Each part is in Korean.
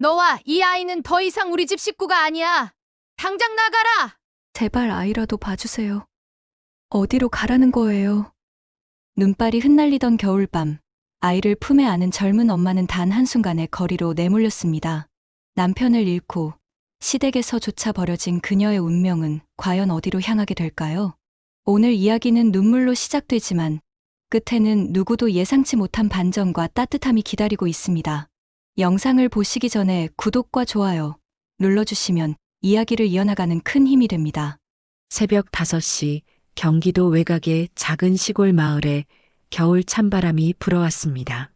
너와 이 아이는 더 이상 우리 집 식구가 아니야. 당장 나가라! 제발 아이라도 봐주세요. 어디로 가라는 거예요? 눈발이 흩날리던 겨울밤, 아이를 품에 안은 젊은 엄마는 단 한순간에 거리로 내몰렸습니다. 남편을 잃고 시댁에서조차 버려진 그녀의 운명은 과연 어디로 향하게 될까요? 오늘 이야기는 눈물로 시작되지만 끝에는 누구도 예상치 못한 반전과 따뜻함이 기다리고 있습니다. 영상을 보시기 전에 구독과 좋아요 눌러주시면 이야기를 이어나가는 큰 힘이 됩니다. 새벽 5시 경기도 외곽의 작은 시골 마을에 겨울 찬바람이 불어왔습니다.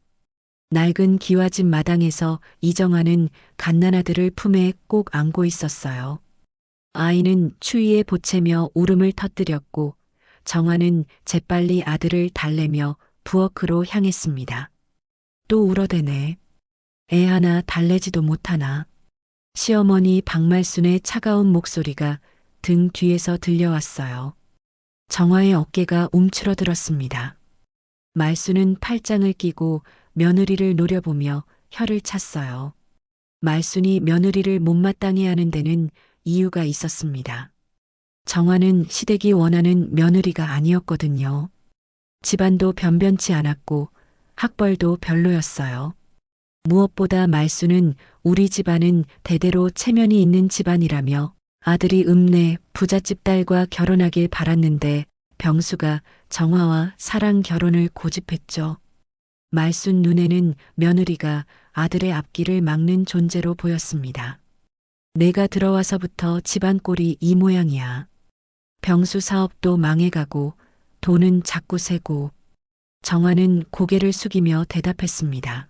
낡은 기와집 마당에서 이정아는 갓난아들을 품에 꼭 안고 있었어요. 아이는 추위에 보채며 울음을 터뜨렸고 정아는 재빨리 아들을 달래며 부엌으로 향했습니다. 또 울어대네. 애 하나 달래지도 못하나. 시어머니 박말순의 차가운 목소리가 등 뒤에서 들려왔어요. 정아의 어깨가 움츠러들었습니다. 말순은 팔짱을 끼고 며느리를 노려보며 혀를 찼어요. 말순이 며느리를 못마땅해 하는 데는 이유가 있었습니다. 정아는 시댁이 원하는 며느리가 아니었거든요. 집안도 변변치 않았고 학벌도 별로였어요. 무엇보다 말순은 우리 집안은 대대로 체면이 있는 집안이라며 아들이 읍내 부잣집 딸과 결혼하길 바랐는데 병수가 정화와 사랑 결혼을 고집했죠. 말순 눈에는 며느리가 아들의 앞길을 막는 존재로 보였습니다. 내가 들어와서부터 집안 꼴이 이 모양이야. 병수 사업도 망해가고 돈은 자꾸 새고. 정화는 고개를 숙이며 대답했습니다.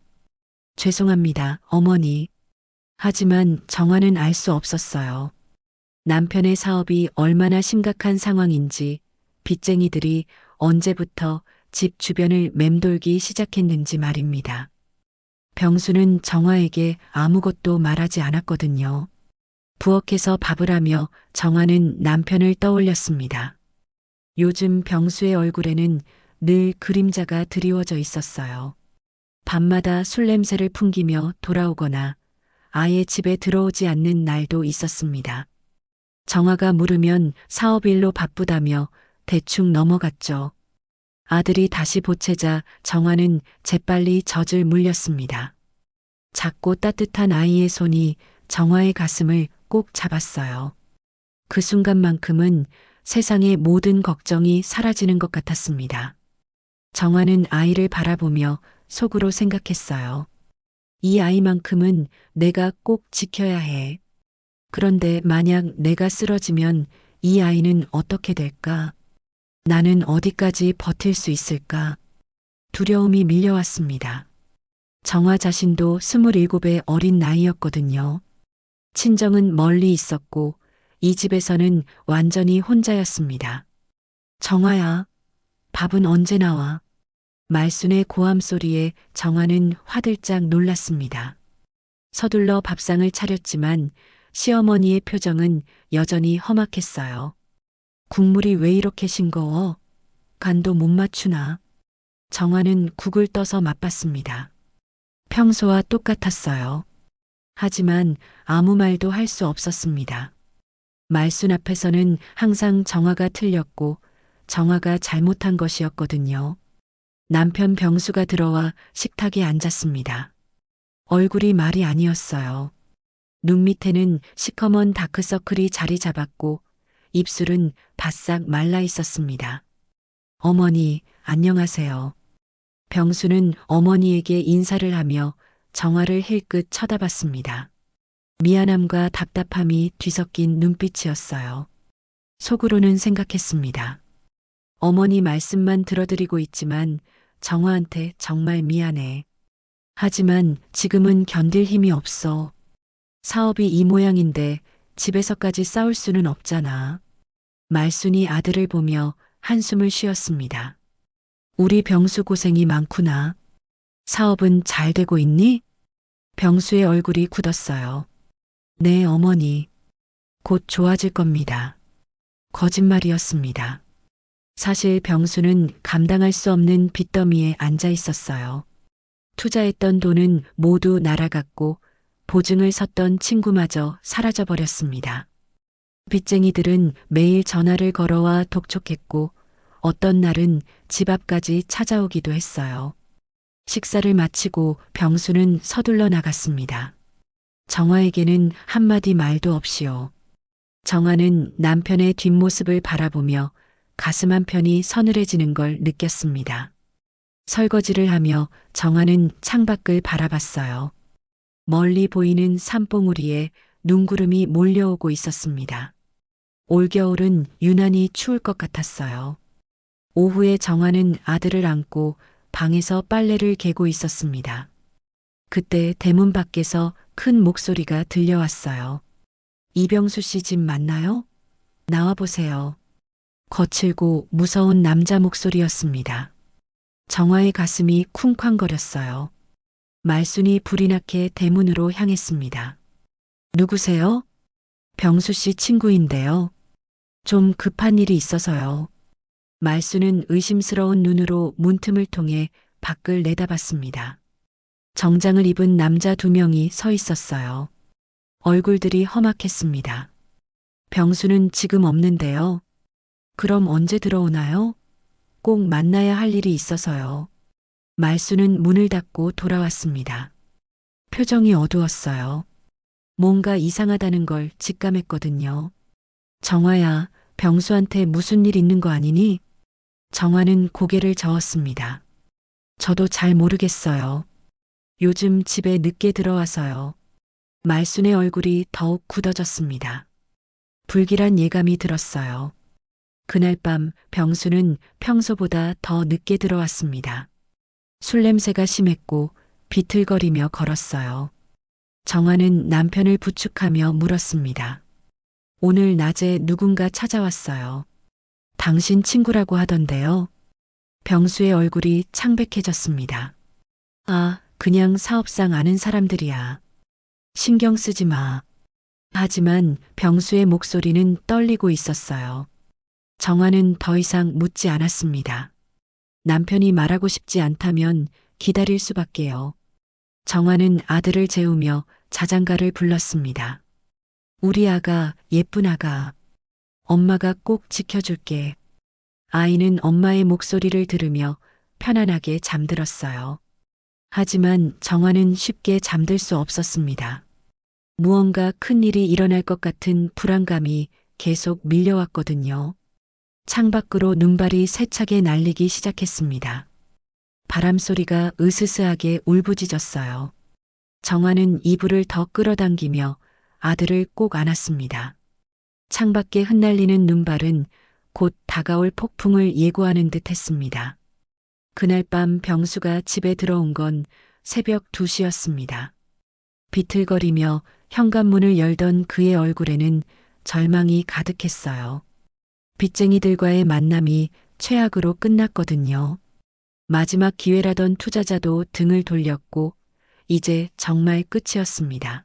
죄송합니다, 어머니. 하지만 정화는 알 수 없었어요. 남편의 사업이 얼마나 심각한 상황인지, 빚쟁이들이 언제부터 집 주변을 맴돌기 시작했는지 말입니다. 병수는 정화에게 아무것도 말하지 않았거든요. 부엌에서 밥을 하며 정화는 남편을 떠올렸습니다. 요즘 병수의 얼굴에는 늘 그림자가 드리워져 있었어요. 밤마다 술 냄새를 풍기며 돌아오거나 아예 집에 들어오지 않는 날도 있었습니다. 정화가 물으면 사업일로 바쁘다며 대충 넘어갔죠. 아들이 다시 보채자 정화는 재빨리 젖을 물렸습니다. 작고 따뜻한 아이의 손이 정화의 가슴을 꼭 잡았어요. 그 순간만큼은 세상의 모든 걱정이 사라지는 것 같았습니다. 정화는 아이를 바라보며 속으로 생각했어요. 이 아이만큼은 내가 꼭 지켜야 해. 그런데 만약 내가 쓰러지면 이 아이는 어떻게 될까? 나는 어디까지 버틸 수 있을까? 두려움이 밀려왔습니다. 정화 자신도 27의 어린 나이였거든요. 친정은 멀리 있었고 이 집에서는 완전히 혼자였습니다. 정화야, 밥은 언제 나와? 말순의 고함 소리에 정화는 화들짝 놀랐습니다. 서둘러 밥상을 차렸지만 시어머니의 표정은 여전히 험악했어요. 국물이 왜 이렇게 싱거워? 간도 못 맞추나? 정화는 국을 떠서 맛봤습니다. 평소와 똑같았어요. 하지만 아무 말도 할 수 없었습니다. 말순 앞에서는 항상 정화가 틀렸고 정화가 잘못한 것이었거든요. 남편 병수가 들어와 식탁에 앉았습니다. 얼굴이 말이 아니었어요. 눈 밑에는 시커먼 다크서클이 자리 잡았고 입술은 바싹 말라 있었습니다. 어머니, 안녕하세요. 병수는 어머니에게 인사를 하며 정화를 힐끗 쳐다봤습니다. 미안함과 답답함이 뒤섞인 눈빛이었어요. 속으로는 생각했습니다. 어머니 말씀만 들어드리고 있지만 정화한테 정말 미안해. 하지만 지금은 견딜 힘이 없어. 사업이 이 모양인데 집에서까지 싸울 수는 없잖아. 말순이 아들을 보며 한숨을 쉬었습니다. 우리 병수 고생이 많구나. 사업은 잘 되고 있니? 병수의 얼굴이 굳었어요. 네, 어머니. 곧 좋아질 겁니다. 거짓말이었습니다. 사실 병수는 감당할 수 없는 빚더미에 앉아 있었어요. 투자했던 돈은 모두 날아갔고 보증을 섰던 친구마저 사라져 버렸습니다. 빚쟁이들은 매일 전화를 걸어와 독촉했고 어떤 날은 집 앞까지 찾아오기도 했어요. 식사를 마치고 병수는 서둘러 나갔습니다. 정화에게는 한마디 말도 없이요. 정화는 남편의 뒷모습을 바라보며 가슴 한편이 서늘해지는 걸 느꼈습니다. 설거지를 하며 정화는 창밖을 바라봤어요. 멀리 보이는 산봉우리에 눈구름이 몰려오고 있었습니다. 올겨울은 유난히 추울 것 같았어요. 오후에 정화는 아들을 안고 방에서 빨래를 개고 있었습니다. 그때 대문 밖에서 큰 목소리가 들려왔어요. 이병수 씨 집 맞나요? 나와보세요. 거칠고 무서운 남자 목소리였습니다. 정화의 가슴이 쿵쾅거렸어요. 말순이 불이 나게 대문으로 향했습니다. 누구세요? 병수 씨 친구인데요. 좀 급한 일이 있어서요. 말순은 의심스러운 눈으로 문틈을 통해 밖을 내다봤습니다. 정장을 입은 남자 2명이 서 있었어요. 얼굴들이 험악했습니다. 병수는 지금 없는데요. 그럼 언제 들어오나요? 꼭 만나야 할 일이 있어서요. 말순은 문을 닫고 돌아왔습니다. 표정이 어두웠어요. 뭔가 이상하다는 걸 직감했거든요. 정화야, 병수한테 무슨 일 있는 거 아니니? 정화는 고개를 저었습니다. 저도 잘 모르겠어요. 요즘 집에 늦게 들어와서요. 말순의 얼굴이 더욱 굳어졌습니다. 불길한 예감이 들었어요. 그날 밤 병수는 평소보다 더 늦게 들어왔습니다. 술 냄새가 심했고 비틀거리며 걸었어요. 정화는 남편을 부축하며 물었습니다. 오늘 낮에 누군가 찾아왔어요. 당신 친구라고 하던데요. 병수의 얼굴이 창백해졌습니다. 아, 그냥 사업상 아는 사람들이야. 신경 쓰지 마. 하지만 병수의 목소리는 떨리고 있었어요. 정화는 더 이상 묻지 않았습니다. 남편이 말하고 싶지 않다면 기다릴 수밖에요. 정화는 아들을 재우며 자장가를 불렀습니다. 우리 아가, 예쁜 아가. 엄마가 꼭 지켜줄게. 아이는 엄마의 목소리를 들으며 편안하게 잠들었어요. 하지만 정화는 쉽게 잠들 수 없었습니다. 무언가 큰 일이 일어날 것 같은 불안감이 계속 밀려왔거든요. 창밖으로 눈발이 세차게 날리기 시작했습니다. 바람소리가 으스스하게 울부짖었어요. 정화는 이불을 더 끌어당기며 아들을 꼭 안았습니다. 창밖에 흩날리는 눈발은 곧 다가올 폭풍을 예고하는 듯 했습니다. 그날 밤 병수가 집에 들어온 건 새벽 2시였습니다. 비틀거리며 현관문을 열던 그의 얼굴에는 절망이 가득했어요. 빚쟁이들과의 만남이 최악으로 끝났거든요. 마지막 기회라던 투자자도 등을 돌렸고 이제 정말 끝이었습니다.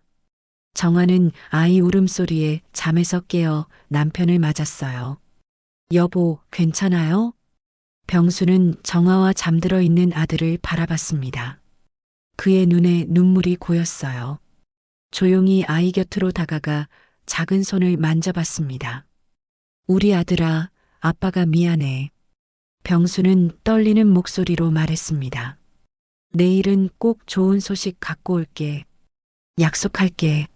정화는 아이 울음소리에 잠에서 깨어 남편을 맞았어요. 여보, 괜찮아요? 병수는 정화와 잠들어 있는 아들을 바라봤습니다. 그의 눈에 눈물이 고였어요. 조용히 아이 곁으로 다가가 작은 손을 만져봤습니다. 우리 아들아, 아빠가 미안해. 병수는 떨리는 목소리로 말했습니다. 내일은 꼭 좋은 소식 갖고 올게. 약속할게.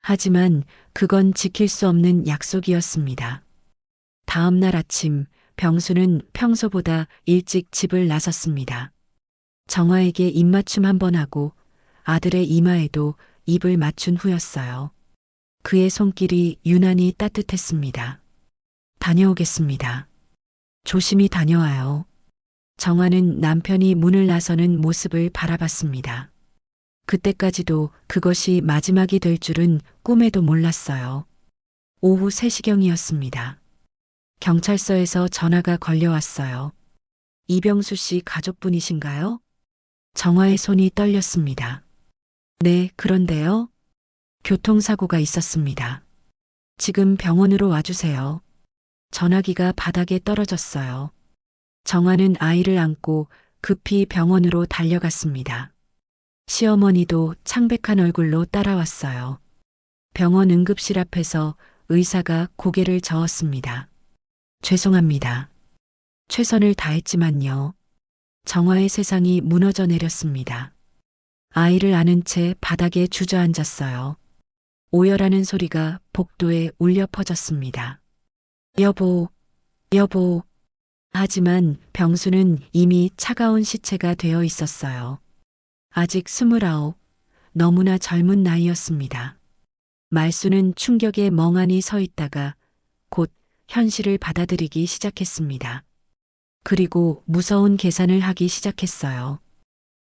하지만 그건 지킬 수 없는 약속이었습니다. 다음 날 아침 병수는 평소보다 일찍 집을 나섰습니다. 정화에게 입맞춤 한번 하고 아들의 이마에도 입을 맞춘 후였어요. 그의 손길이 유난히 따뜻했습니다. 다녀오겠습니다. 조심히 다녀와요. 정화는 남편이 문을 나서는 모습을 바라봤습니다. 그때까지도 그것이 마지막이 될 줄은 꿈에도 몰랐어요. 오후 3시경이었습니다. 경찰서에서 전화가 걸려왔어요. 이병수 씨 가족분이신가요? 정화의 손이 떨렸습니다. 네, 그런데요. 교통사고가 있었습니다. 지금 병원으로 와주세요. 전화기가 바닥에 떨어졌어요. 정화는 아이를 안고 급히 병원으로 달려갔습니다. 시어머니도 창백한 얼굴로 따라왔어요. 병원 응급실 앞에서 의사가 고개를 저었습니다. 죄송합니다. 최선을 다했지만요. 정화의 세상이 무너져 내렸습니다. 아이를 안은 채 바닥에 주저앉았어요. 오열하는 소리가 복도에 울려 퍼졌습니다. 여보, 여보. 하지만 병수는 이미 차가운 시체가 되어 있었어요. 아직 29, 너무나 젊은 나이였습니다. 말수는 충격에 멍하니 서 있다가 곧 현실을 받아들이기 시작했습니다. 그리고 무서운 계산을 하기 시작했어요.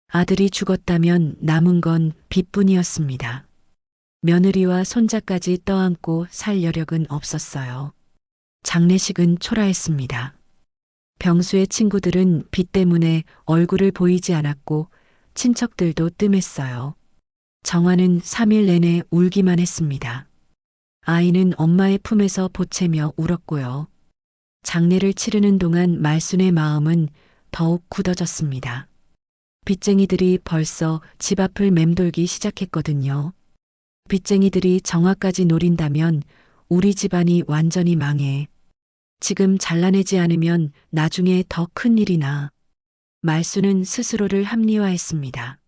아들이 죽었다면 남은 건 빚뿐이었습니다. 며느리와 손자까지 떠안고 살 여력은 없었어요. 장례식은 초라했습니다. 병수의 친구들은 빚 때문에 얼굴을 보이지 않았고 친척들도 뜸했어요. 정화는 3일 내내 울기만 했습니다. 아이는 엄마의 품에서 보채며 울었고요. 장례를 치르는 동안 말순의 마음은 더욱 굳어졌습니다. 빚쟁이들이 벌써 집 앞을 맴돌기 시작했거든요. 빚쟁이들이 정화까지 노린다면 우리 집안이 완전히 망해. 지금 잘라내지 않으면 나중에 더 큰 일이 나. 말수는 스스로를 합리화했습니다.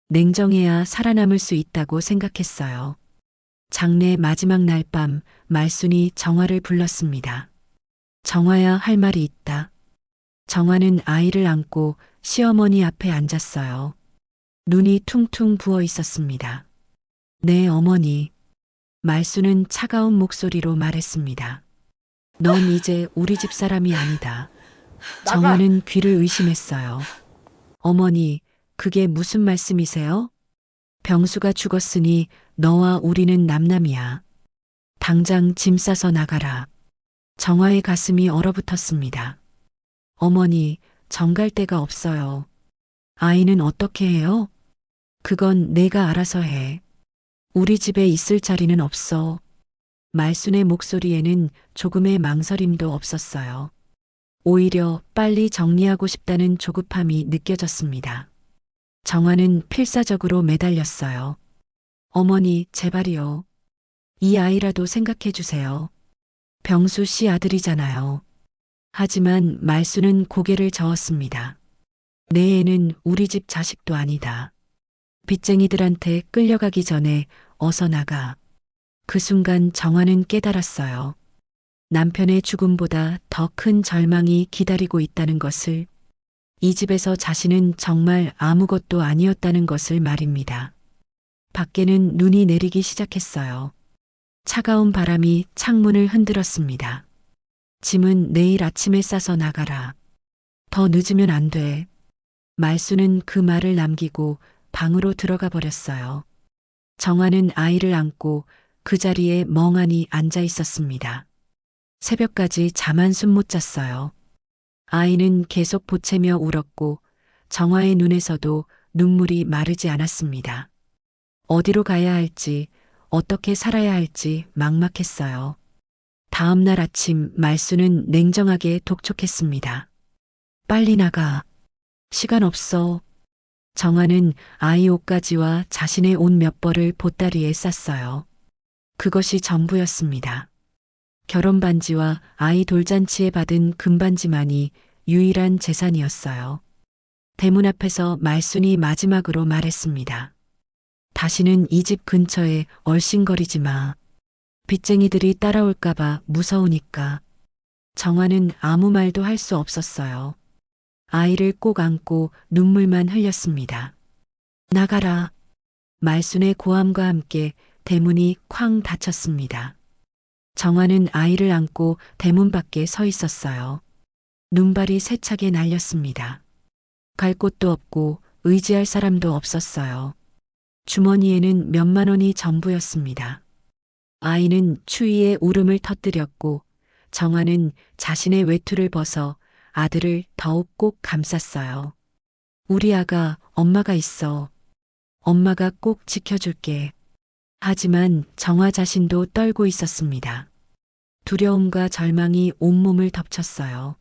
냉정해야 살아남을 수 있다고 생각했어요. 장례 마지막 날 밤 말순이 정화를 불렀습니다. 정화야, 할 말이 있다. 정화는 아이를 안고 시어머니 앞에 앉았어요. 눈이 퉁퉁 부어 있었습니다. 네, 어머니. 말수는 차가운 목소리로 말했습니다. 넌 이제 우리 집 사람이 아니다. 정화는 귀를 의심했어요. 어머니, 그게 무슨 말씀이세요? 병수가 죽었으니 너와 우리는 남남이야. 당장 짐 싸서 나가라. 정화의 가슴이 얼어붙었습니다. 어머니, 정갈 데가 없어요. 아이는 어떻게 해요? 그건 내가 알아서 해. 우리 집에 있을 자리는 없어. 말순의 목소리에는 조금의 망설임도 없었어요. 오히려 빨리 정리하고 싶다는 조급함이 느껴졌습니다. 정화는 필사적으로 매달렸어요. 어머니, 제발이요. 이 아이라도 생각해 주세요. 병수 씨 아들이잖아요. 하지만 말수는 고개를 저었습니다. 내 애는 우리 집 자식도 아니다. 빚쟁이들한테 끌려가기 전에 어서 나가. 그 순간 정화는 깨달았어요. 남편의 죽음보다 더 큰 절망이 기다리고 있다는 것을, 이 집에서 자신은 정말 아무것도 아니었다는 것을 말입니다. 밖에는 눈이 내리기 시작했어요. 차가운 바람이 창문을 흔들었습니다. 짐은 내일 아침에 싸서 나가라. 더 늦으면 안 돼. 말수는 그 말을 남기고 방으로 들어가 버렸어요. 정화는 아이를 안고 그 자리에 멍하니 앉아 있었습니다. 새벽까지 잠 한숨 못 잤어요. 아이는 계속 보채며 울었고 정화의 눈에서도 눈물이 마르지 않았습니다. 어디로 가야 할지, 어떻게 살아야 할지 막막했어요. 다음 날 아침 말수는 냉정하게 독촉했습니다. 빨리 나가. 시간 없어. 정화는 아이 옷가지와 자신의 옷 몇 벌을 보따리에 쌌어요. 그것이 전부였습니다. 결혼 반지와 아이 돌잔치에 받은 금반지만이 유일한 재산이었어요. 대문 앞에서 말순이 마지막으로 말했습니다. 다시는 이 집 근처에 얼씬거리지 마. 빚쟁이들이 따라올까봐 무서우니까. 정화는 아무 말도 할 수 없었어요. 아이를 꼭 안고 눈물만 흘렸습니다. 나가라. 말순의 고함과 함께 대문이 쾅 닫혔습니다. 정화는 아이를 안고 대문 밖에 서 있었어요. 눈발이 세차게 날렸습니다. 갈 곳도 없고 의지할 사람도 없었어요. 주머니에는 몇만 원이 전부였습니다. 아이는 추위에 울음을 터뜨렸고 정화는 자신의 외투를 벗어 아들을 더욱 꼭 감쌌어요. 우리 아가, 엄마가 있어. 엄마가 꼭 지켜줄게. 하지만 정화 자신도 떨고 있었습니다. 두려움과 절망이 온몸을 덮쳤어요.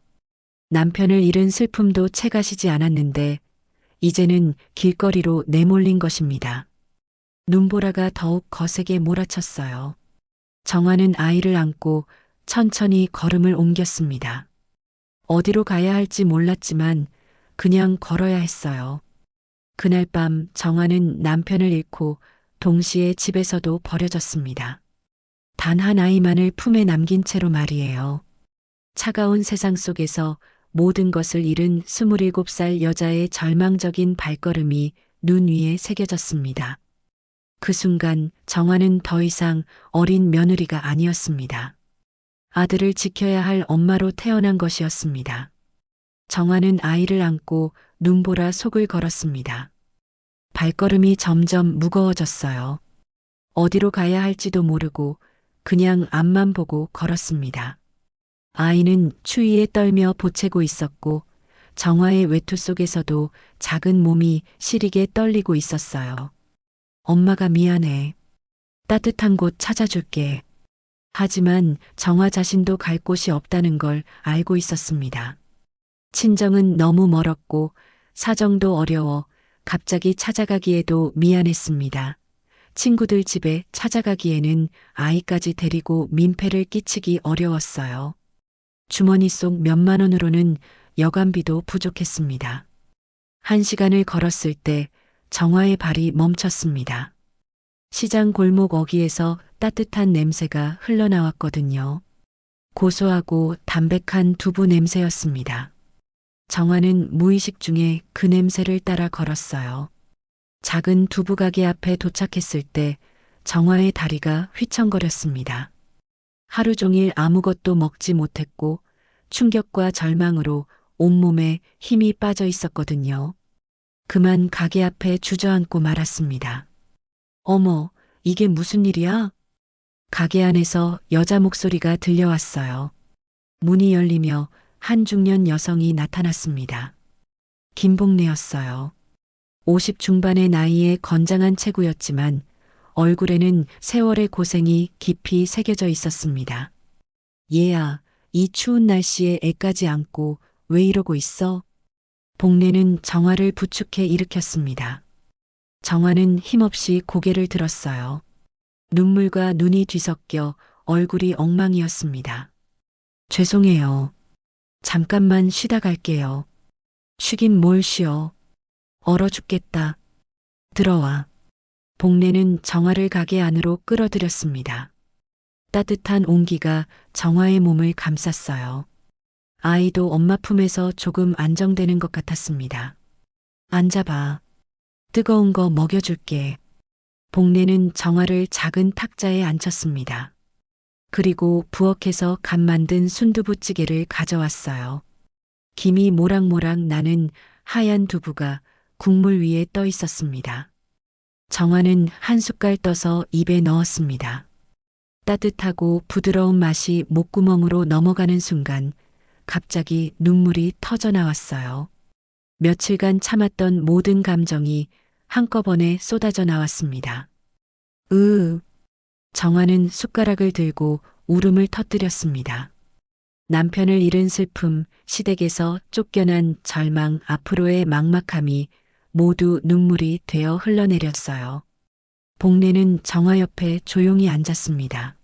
남편을 잃은 슬픔도 채가시지 않았는데 이제는 길거리로 내몰린 것입니다. 눈보라가 더욱 거세게 몰아쳤어요. 정화는 아이를 안고 천천히 걸음을 옮겼습니다. 어디로 가야 할지 몰랐지만 그냥 걸어야 했어요. 그날 밤 정화는 남편을 잃고 동시에 집에서도 버려졌습니다. 단 한 아이만을 품에 남긴 채로 말이에요. 차가운 세상 속에서 모든 것을 잃은 27살 여자의 절망적인 발걸음이 눈 위에 새겨졌습니다. 그 순간 정화는 더 이상 어린 며느리가 아니었습니다. 아들을 지켜야 할 엄마로 태어난 것이었습니다. 정화는 아이를 안고 눈보라 속을 걸었습니다. 발걸음이 점점 무거워졌어요. 어디로 가야 할지도 모르고 그냥 앞만 보고 걸었습니다. 아이는 추위에 떨며 보채고 있었고 정화의 외투 속에서도 작은 몸이 시리게 떨리고 있었어요. 엄마가 미안해. 따뜻한 곳 찾아줄게. 하지만 정화 자신도 갈 곳이 없다는 걸 알고 있었습니다. 친정은 너무 멀었고 사정도 어려워 갑자기 찾아가기에도 미안했습니다. 친구들 집에 찾아가기에는 아이까지 데리고 민폐를 끼치기 어려웠어요. 주머니 속 몇만 원으로는 여간비도 부족했습니다. 1시간을 걸었을 때 정화의 발이 멈췄습니다. 시장 골목 어귀에서 따뜻한 냄새가 흘러나왔거든요. 고소하고 담백한 두부 냄새였습니다. 정화는 무의식 중에 그 냄새를 따라 걸었어요. 작은 두부 가게 앞에 도착했을 때 정화의 다리가 휘청거렸습니다. 하루 종일 아무것도 먹지 못했고 충격과 절망으로 온몸에 힘이 빠져 있었거든요. 그만 가게 앞에 주저앉고 말았습니다. 어머, 이게 무슨 일이야? 가게 안에서 여자 목소리가 들려왔어요. 문이 열리며 한 중년 여성이 나타났습니다. 김복래였어요. 50 중반의 나이에 건장한 체구였지만 얼굴에는 세월의 고생이 깊이 새겨져 있었습니다. 얘야, 이 추운 날씨에 애까지 안고 왜 이러고 있어? 복래는 정화를 부축해 일으켰습니다. 정화는 힘없이 고개를 들었어요. 눈물과 눈이 뒤섞여 얼굴이 엉망이었습니다. 죄송해요. 잠깐만 쉬다 갈게요. 쉬긴 뭘 쉬어. 얼어 죽겠다. 들어와. 복래는 정화를 가게 안으로 끌어들였습니다. 따뜻한 온기가 정화의 몸을 감쌌어요. 아이도 엄마 품에서 조금 안정되는 것 같았습니다. 앉아봐. 뜨거운 거 먹여줄게. 복래는 정화를 작은 탁자에 앉혔습니다. 그리고 부엌에서 갓 만든 순두부찌개를 가져왔어요. 김이 모락모락 나는 하얀 두부가 국물 위에 떠 있었습니다. 정화는 한 숟갈 떠서 입에 넣었습니다. 따뜻하고 부드러운 맛이 목구멍으로 넘어가는 순간 갑자기 눈물이 터져 나왔어요. 며칠간 참았던 모든 감정이 한꺼번에 쏟아져 나왔습니다. 정화는 숟가락을 들고 울음을 터뜨렸습니다. 남편을 잃은 슬픔, 시댁에서 쫓겨난 절망, 앞으로의 막막함이 모두 눈물이 되어 흘러내렸어요. 복래는 정화 옆에 조용히 앉았습니다.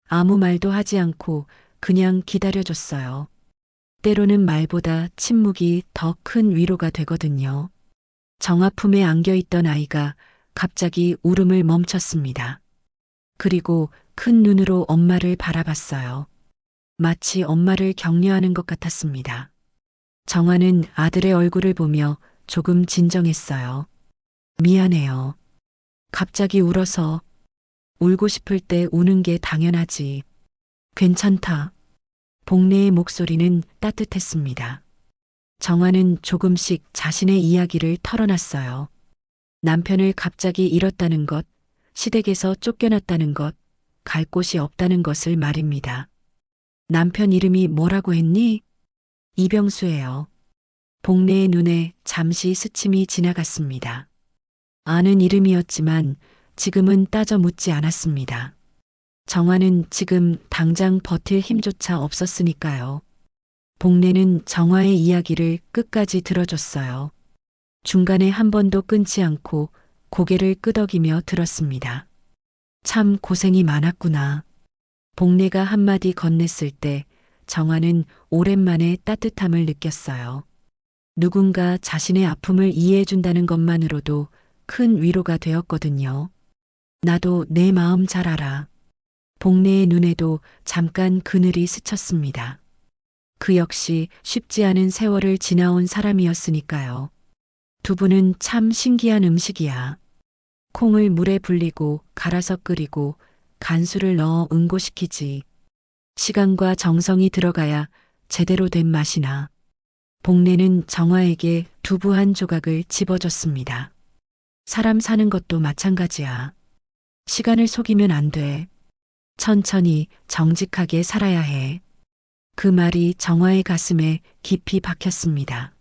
아무 말도 하지 않고 그냥 기다려줬어요. 때로는 말보다 침묵이 더 큰 위로가 되거든요. 정화 품에 안겨있던 아이가 갑자기 울음을 멈췄습니다. 그리고 큰 눈으로 엄마를 바라봤어요. 마치 엄마를 격려하는 것 같았습니다. 정화는 아들의 얼굴을 보며 조금 진정했어요. 미안해요. 갑자기 울어서. 울고 싶을 때 우는 게 당연하지. 괜찮다. 복래의 목소리는 따뜻했습니다. 정화는 조금씩 자신의 이야기를 털어놨어요. 남편을 갑자기 잃었다는 것, 시댁에서 쫓겨났다는 것, 갈 곳이 없다는 것을 말입니다. 남편 이름이 뭐라고 했니? 이병수예요. 복래의 눈에 잠시 스침이 지나갔습니다. 아는 이름이었지만 지금은 따져 묻지 않았습니다. 정화는 지금 당장 버틸 힘조차 없었으니까요. 복래는 정화의 이야기를 끝까지 들어줬어요. 중간에 한 번도 끊지 않고 고개를 끄덕이며 들었습니다. 참 고생이 많았구나. 복례가 한마디 건넸을 때 정화는 오랜만에 따뜻함을 느꼈어요. 누군가 자신의 아픔을 이해해준다는 것만으로도 큰 위로가 되었거든요. 나도 내 마음 잘 알아. 복례의 눈에도 잠깐 그늘이 스쳤습니다. 그 역시 쉽지 않은 세월을 지나온 사람이었으니까요. 두부는 참 신기한 음식이야. 콩을 물에 불리고 갈아서 끓이고 간수를 넣어 응고시키지. 시간과 정성이 들어가야 제대로 된 맛이 나. 복례는 정화에게 두부 한 조각을 집어줬습니다. 사람 사는 것도 마찬가지야. 시간을 속이면 안 돼. 천천히 정직하게 살아야 해. 그 말이 정화의 가슴에 깊이 박혔습니다.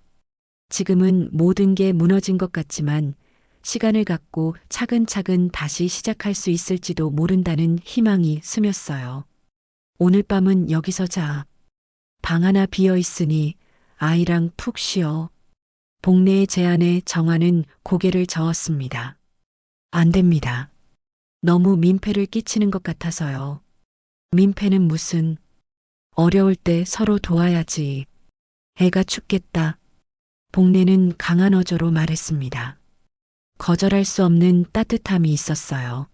지금은 모든 게 무너진 것 같지만 시간을 갖고 차근차근 다시 시작할 수 있을지도 모른다는 희망이 스쳤어요. 오늘 밤은 여기서 자. 방 하나 비어 있으니 아이랑 푹 쉬어. 복례의 제안에 정화는 고개를 저었습니다. 안 됩니다. 너무 민폐를 끼치는 것 같아서요. 민폐는 무슨. 어려울 때 서로 도와야지. 애가 춥겠다. 복례는 강한 어조로 말했습니다. 거절할 수 없는 따뜻함이 있었어요.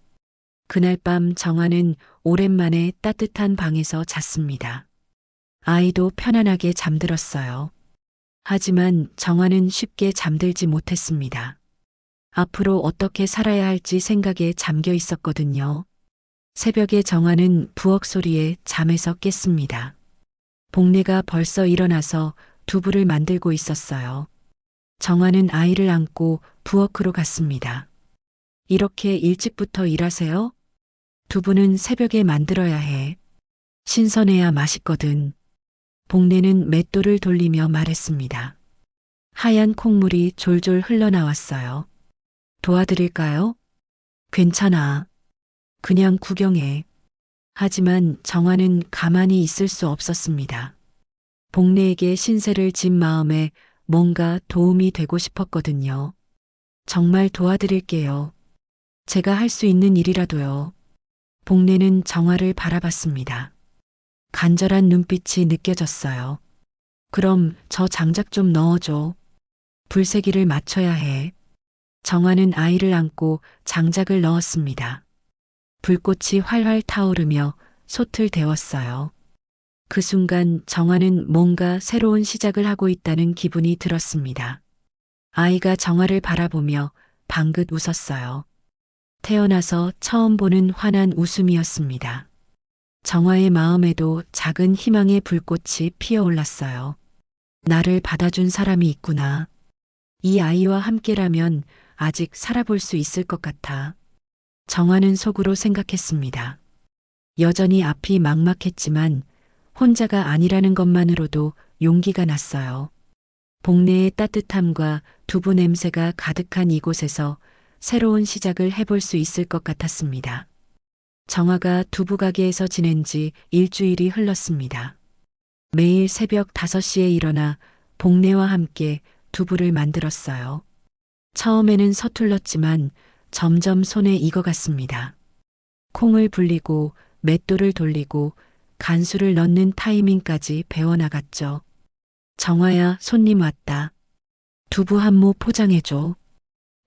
그날 밤 정화는 오랜만에 따뜻한 방에서 잤습니다. 아이도 편안하게 잠들었어요. 하지만 정화는 쉽게 잠들지 못했습니다. 앞으로 어떻게 살아야 할지 생각에 잠겨 있었거든요. 새벽에 정화는 부엌 소리에 잠에서 깼습니다. 복례가 벌써 일어나서 두부를 만들고 있었어요. 정화는 아이를 안고 부엌으로 갔습니다. 이렇게 일찍부터 일하세요? 두부는 새벽에 만들어야 해. 신선해야 맛있거든. 복례는 맷돌을 돌리며 말했습니다. 하얀 콩물이 졸졸 흘러나왔어요. 도와드릴까요? 괜찮아. 그냥 구경해. 하지만 정화는 가만히 있을 수 없었습니다. 복례에게 신세를 진 마음에 뭔가 도움이 되고 싶었거든요. 정말 도와드릴게요. 제가 할 수 있는 일이라도요. 복례는 정화를 바라봤습니다. 간절한 눈빛이 느껴졌어요. 그럼 저 장작 좀 넣어줘. 불세기를 맞춰야 해. 정화는 아이를 안고 장작을 넣었습니다. 불꽃이 활활 타오르며 솥을 데웠어요. 그 순간 정화는 뭔가 새로운 시작을 하고 있다는 기분이 들었습니다. 아이가 정화를 바라보며 방긋 웃었어요. 태어나서 처음 보는 환한 웃음이었습니다. 정화의 마음에도 작은 희망의 불꽃이 피어올랐어요. 나를 받아준 사람이 있구나. 이 아이와 함께라면 아직 살아볼 수 있을 것 같아. 정화는 속으로 생각했습니다. 여전히 앞이 막막했지만 혼자가 아니라는 것만으로도 용기가 났어요. 복례의 따뜻함과 두부 냄새가 가득한 이곳에서 새로운 시작을 해볼 수 있을 것 같았습니다. 정화가 두부 가게에서 지낸 지 일주일이 흘렀습니다. 매일 새벽 5시에 일어나 복례와 함께 두부를 만들었어요. 처음에는 서툴렀지만 점점 손에 익어갔습니다. 콩을 불리고 맷돌을 돌리고 간수를 넣는 타이밍까지 배워나갔죠. 정화야, 손님 왔다. 두부 한 모 포장해줘.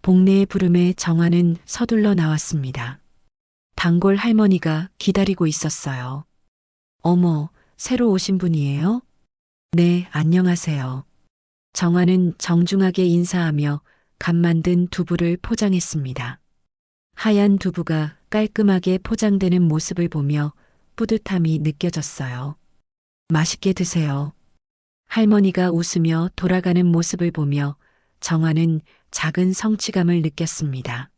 복례의 부름에 정화는 서둘러 나왔습니다. 단골 할머니가 기다리고 있었어요. 어머, 새로 오신 분이에요? 네, 안녕하세요. 정화는 정중하게 인사하며 갓 만든 두부를 포장했습니다. 하얀 두부가 깔끔하게 포장되는 모습을 보며 뿌듯함이 느껴졌어요. 맛있게 드세요. 할머니가 웃으며 돌아가는 모습을 보며 정화는 작은 성취감을 느꼈습니다.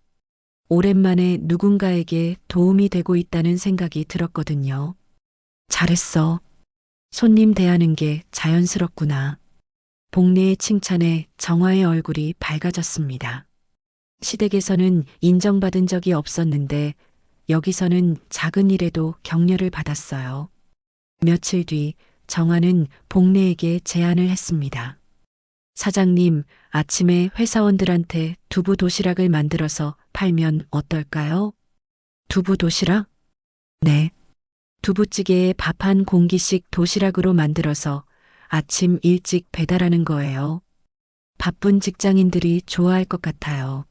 오랜만에 누군가에게 도움이 되고 있다는 생각이 들었거든요. 잘했어. 손님 대하는 게 자연스럽구나. 복례의 칭찬에 정화의 얼굴이 밝아졌습니다. 시댁에서는 인정받은 적이 없었는데 여기서는 작은 일에도 격려를 받았어요. 며칠 뒤 정화는 복례에게 제안을 했습니다. 사장님, 아침에 회사원들한테 두부 도시락을 만들어서 팔면 어떨까요? 두부 도시락? 네. 두부찌개에 밥 한 공기씩 도시락으로 만들어서 아침 일찍 배달하는 거예요. 바쁜 직장인들이 좋아할 것 같아요.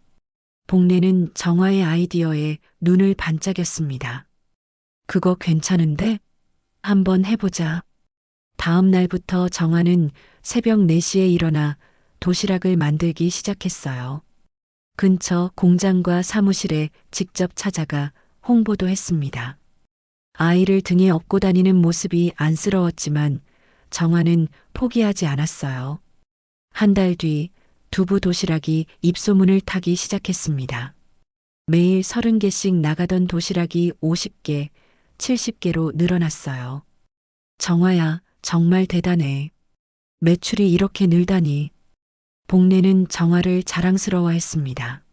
복례는 정화의 아이디어에 눈을 반짝였습니다. 그거 괜찮은데? 한번 해보자. 다음 날부터 정화는 새벽 4시에 일어나 도시락을 만들기 시작했어요. 근처 공장과 사무실에 직접 찾아가 홍보도 했습니다. 아이를 등에 업고 다니는 모습이 안쓰러웠지만 정화는 포기하지 않았어요. 한 달 뒤 두부 도시락이 입소문을 타기 시작했습니다. 매일 30개씩 나가던 도시락이 50개, 70개로 늘어났어요. 정화야, 정말 대단해. 매출이 이렇게 늘다니. 복례는 정화를 자랑스러워했습니다.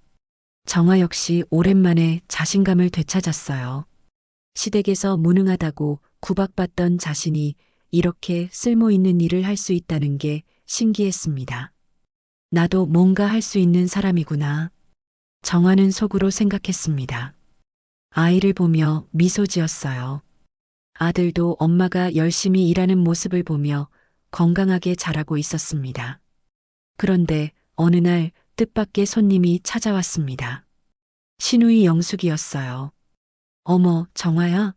정화 역시 오랜만에 자신감을 되찾았어요. 시댁에서 무능하다고 구박받던 자신이 이렇게 쓸모 있는 일을 할 수 있다는 게 신기했습니다. 나도 뭔가 할 수 있는 사람이구나. 정화는 속으로 생각했습니다. 아이를 보며 미소 지었어요. 아들도 엄마가 열심히 일하는 모습을 보며 건강하게 자라고 있었습니다. 그런데 어느 날 뜻밖의 손님이 찾아왔습니다. 시누이 영숙이었어요. 어머, 정화야?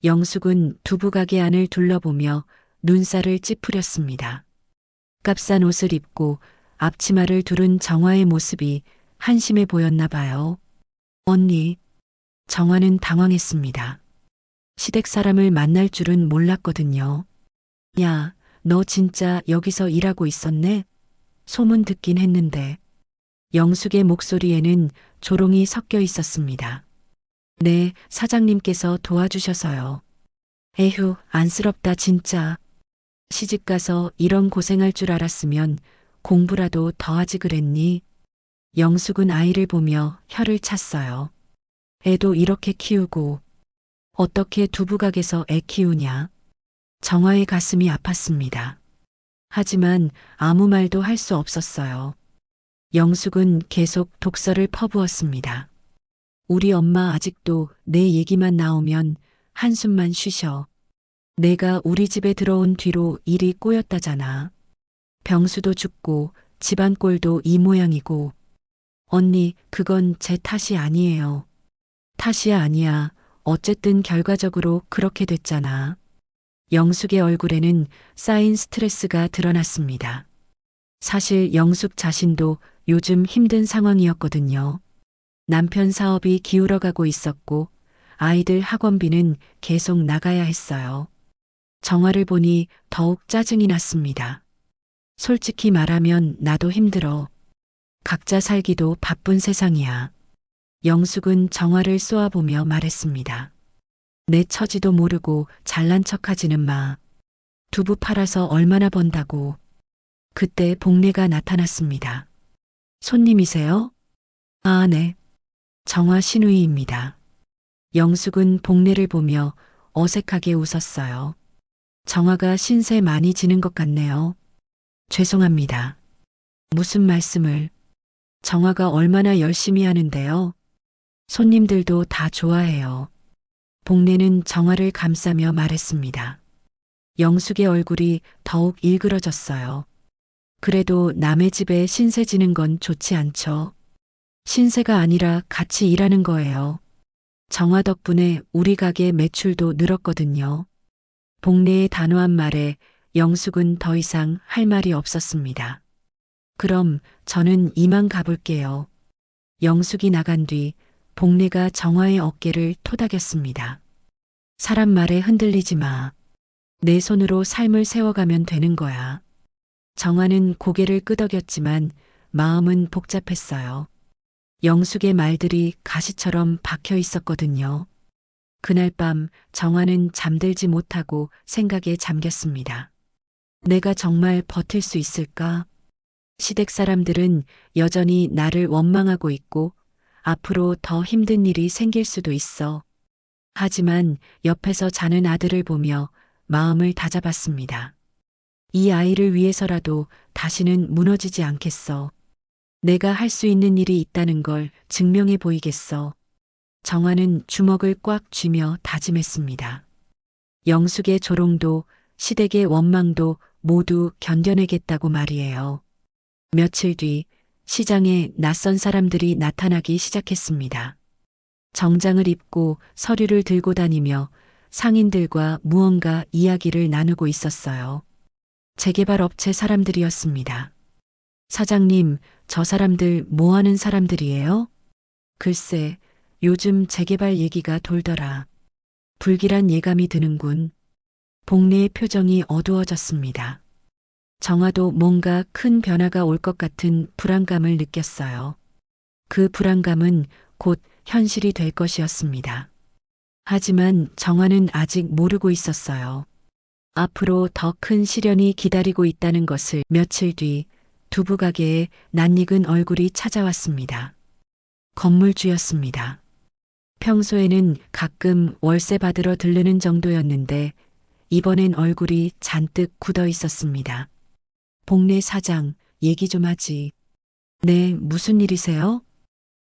영숙은 두부가게 안을 둘러보며 눈살을 찌푸렸습니다. 값싼 옷을 입고 앞치마를 두른 정화의 모습이 한심해 보였나 봐요. 언니, 정화는 당황했습니다. 시댁 사람을 만날 줄은 몰랐거든요. 야, 너 진짜 여기서 일하고 있었네? 소문 듣긴 했는데. 영숙의 목소리에는 조롱이 섞여 있었습니다. 네, 사장님께서 도와주셔서요. 에휴, 안쓰럽다 진짜. 시집가서 이런 고생할 줄 알았으면 공부라도 더 하지 그랬니? 영숙은 아이를 보며 혀를 찼어요. 애도 이렇게 키우고 어떻게 두부가게에서 애 키우냐? 정화의 가슴이 아팠습니다. 하지만 아무 말도 할 수 없었어요. 영숙은 계속 독서를 퍼부었습니다. 우리 엄마 아직도 내 얘기만 나오면 한숨만 쉬셔. 내가 우리 집에 들어온 뒤로 일이 꼬였다잖아. 병수도 죽고 집안 꼴도 이 모양이고. 언니, 그건 제 탓이 아니에요. 탓이 아니야. 어쨌든 결과적으로 그렇게 됐잖아. 영숙의 얼굴에는 쌓인 스트레스가 드러났습니다. 사실 영숙 자신도 요즘 힘든 상황이었거든요. 남편 사업이 기울어가고 있었고 아이들 학원비는 계속 나가야 했어요. 정화를 보니 더욱 짜증이 났습니다. 솔직히 말하면 나도 힘들어. 각자 살기도 바쁜 세상이야. 영숙은 정화를 쏘아보며 말했습니다. 내 처지도 모르고 잘난 척하지는 마. 두부 팔아서 얼마나 번다고. 그때 복례가 나타났습니다. 손님이세요? 아, 네. 정화 시누이입니다. 영숙은 복례를 보며 어색하게 웃었어요. 정화가 신세 많이 지는 것 같네요. 죄송합니다. 무슨 말씀을. 정화가 얼마나 열심히 하는데요. 손님들도 다 좋아해요. 복례는 정화를 감싸며 말했습니다. 영숙의 얼굴이 더욱 일그러졌어요. 그래도 남의 집에 신세 지는 건 좋지 않죠. 신세가 아니라 같이 일하는 거예요. 정화 덕분에 우리 가게 매출도 늘었거든요. 복례의 단호한 말에 영숙은 더 이상 할 말이 없었습니다. 그럼 저는 이만 가볼게요. 영숙이 나간 뒤 복례가 정화의 어깨를 토닥였습니다. 사람 말에 흔들리지 마. 내 손으로 삶을 세워가면 되는 거야. 정화는 고개를 끄덕였지만 마음은 복잡했어요. 영숙의 말들이 가시처럼 박혀 있었거든요. 그날 밤 정화는 잠들지 못하고 생각에 잠겼습니다. 내가 정말 버틸 수 있을까? 시댁 사람들은 여전히 나를 원망하고 있고 앞으로 더 힘든 일이 생길 수도 있어. 하지만 옆에서 자는 아들을 보며 마음을 다잡았습니다. 이 아이를 위해서라도 다시는 무너지지 않겠어. 내가 할 수 있는 일이 있다는 걸 증명해 보이겠어. 정화는 주먹을 꽉 쥐며 다짐했습니다. 영숙의 조롱도 시댁의 원망도 모두 견뎌내겠다고 말이에요. 며칠 뒤 시장에 낯선 사람들이 나타나기 시작했습니다. 정장을 입고 서류를 들고 다니며 상인들과 무언가 이야기를 나누고 있었어요. 재개발 업체 사람들이었습니다. 사장님, 저 사람들 뭐 하는 사람들이에요? 글쎄, 요즘 재개발 얘기가 돌더라. 불길한 예감이 드는군. 복례의 표정이 어두워졌습니다. 정화도 뭔가 큰 변화가 올 것 같은 불안감을 느꼈어요. 그 불안감은 곧 현실이 될 것이었습니다. 하지만 정화는 아직 모르고 있었어요. 앞으로 더 큰 시련이 기다리고 있다는 것을. 며칠 뒤 두부 가게에 낯익은 얼굴이 찾아왔습니다. 건물주였습니다. 평소에는 가끔 월세 받으러 들르는 정도였는데 이번엔 얼굴이 잔뜩 굳어 있었습니다. 복례 사장, 얘기 좀 하지. 네, 무슨 일이세요?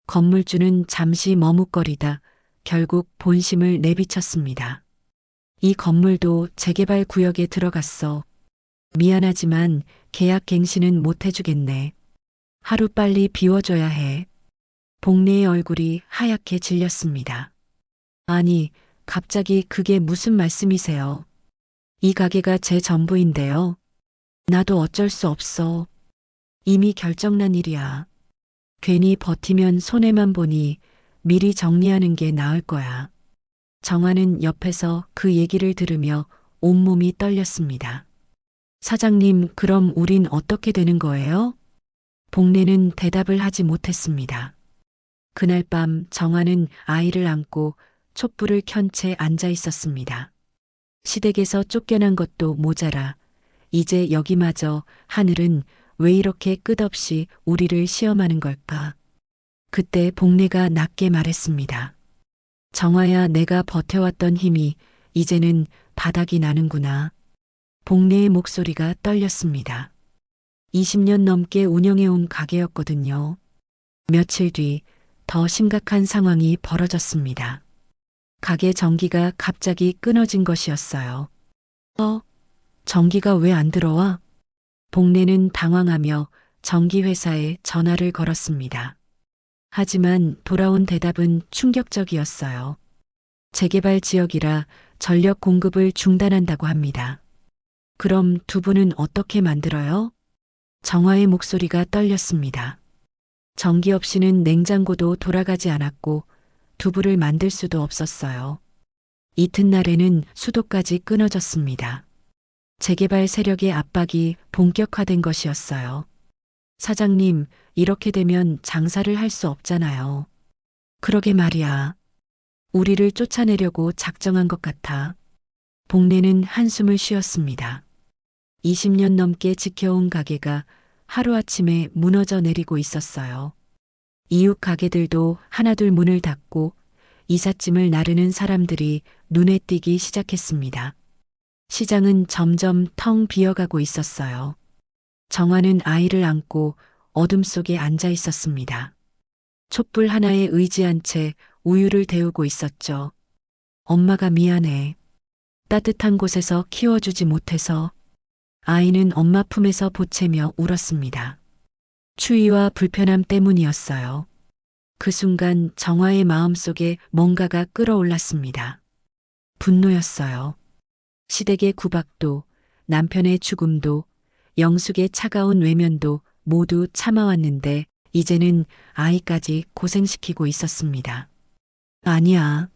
건물주는 잠시 머뭇거리다 결국 본심을 내비쳤습니다. 이 건물도 재개발 구역에 들어갔어. 미안하지만 계약 갱신은 못 해주겠네. 하루빨리 비워줘야 해. 복례의 얼굴이 하얗게 질렸습니다. 아니, 갑자기 그게 무슨 말씀이세요? 이 가게가 제 전부인데요. 나도 어쩔 수 없어. 이미 결정난 일이야. 괜히 버티면 손해만 보니 미리 정리하는 게 나을 거야. 정화는 옆에서 그 얘기를 들으며 온몸이 떨렸습니다. 사장님, 그럼 우린 어떻게 되는 거예요? 복례는 대답을 하지 못했습니다. 그날 밤 정화는 아이를 안고 촛불을 켠 채 앉아 있었습니다. 시댁에서 쫓겨난 것도 모자라 이제 여기마저 하늘은 왜 이렇게 끝없이 우리를 시험하는 걸까? 그때 복례가 낮게 말했습니다. 정화야, 내가 버텨왔던 힘이 이제는 바닥이 나는구나. 복례의 목소리가 떨렸습니다. 20년 넘게 운영해온 가게였거든요. 며칠 뒤 더 심각한 상황이 벌어졌습니다. 가게 전기가 갑자기 끊어진 것이었어요. 전기가 왜 안 들어와? 복례는 당황하며 전기회사에 전화를 걸었습니다. 하지만 돌아온 대답은 충격적이었어요. 재개발 지역이라 전력 공급을 중단한다고 합니다. 그럼 두부는 어떻게 만들어요? 정화의 목소리가 떨렸습니다. 전기 없이는 냉장고도 돌아가지 않았고 두부를 만들 수도 없었어요. 이튿날에는 수도까지 끊어졌습니다. 재개발 세력의 압박이 본격화된 것이었어요. 사장님, 이렇게 되면 장사를 할 수 없잖아요. 그러게 말이야. 우리를 쫓아내려고 작정한 것 같아. 복례는 한숨을 쉬었습니다. 20년 넘게 지켜온 가게가 하루아침에 무너져 내리고 있었어요. 이웃 가게들도 하나둘 문을 닫고 이삿짐을 나르는 사람들이 눈에 띄기 시작했습니다. 시장은 점점 텅 비어가고 있었어요. 정화는 아이를 안고 어둠 속에 앉아 있었습니다. 촛불 하나에 의지한 채 우유를 데우고 있었죠. 엄마가 미안해. 따뜻한 곳에서 키워주지 못해서. 아이는 엄마 품에서 보채며 울었습니다. 추위와 불편함 때문이었어요. 그 순간 정화의 마음속에 뭔가가 끌어올랐습니다. 분노였어요. 시댁의 구박도, 남편의 죽음도, 영숙의 차가운 외면도 모두 참아왔는데 이제는 아이까지 고생시키고 있었습니다. 아니야.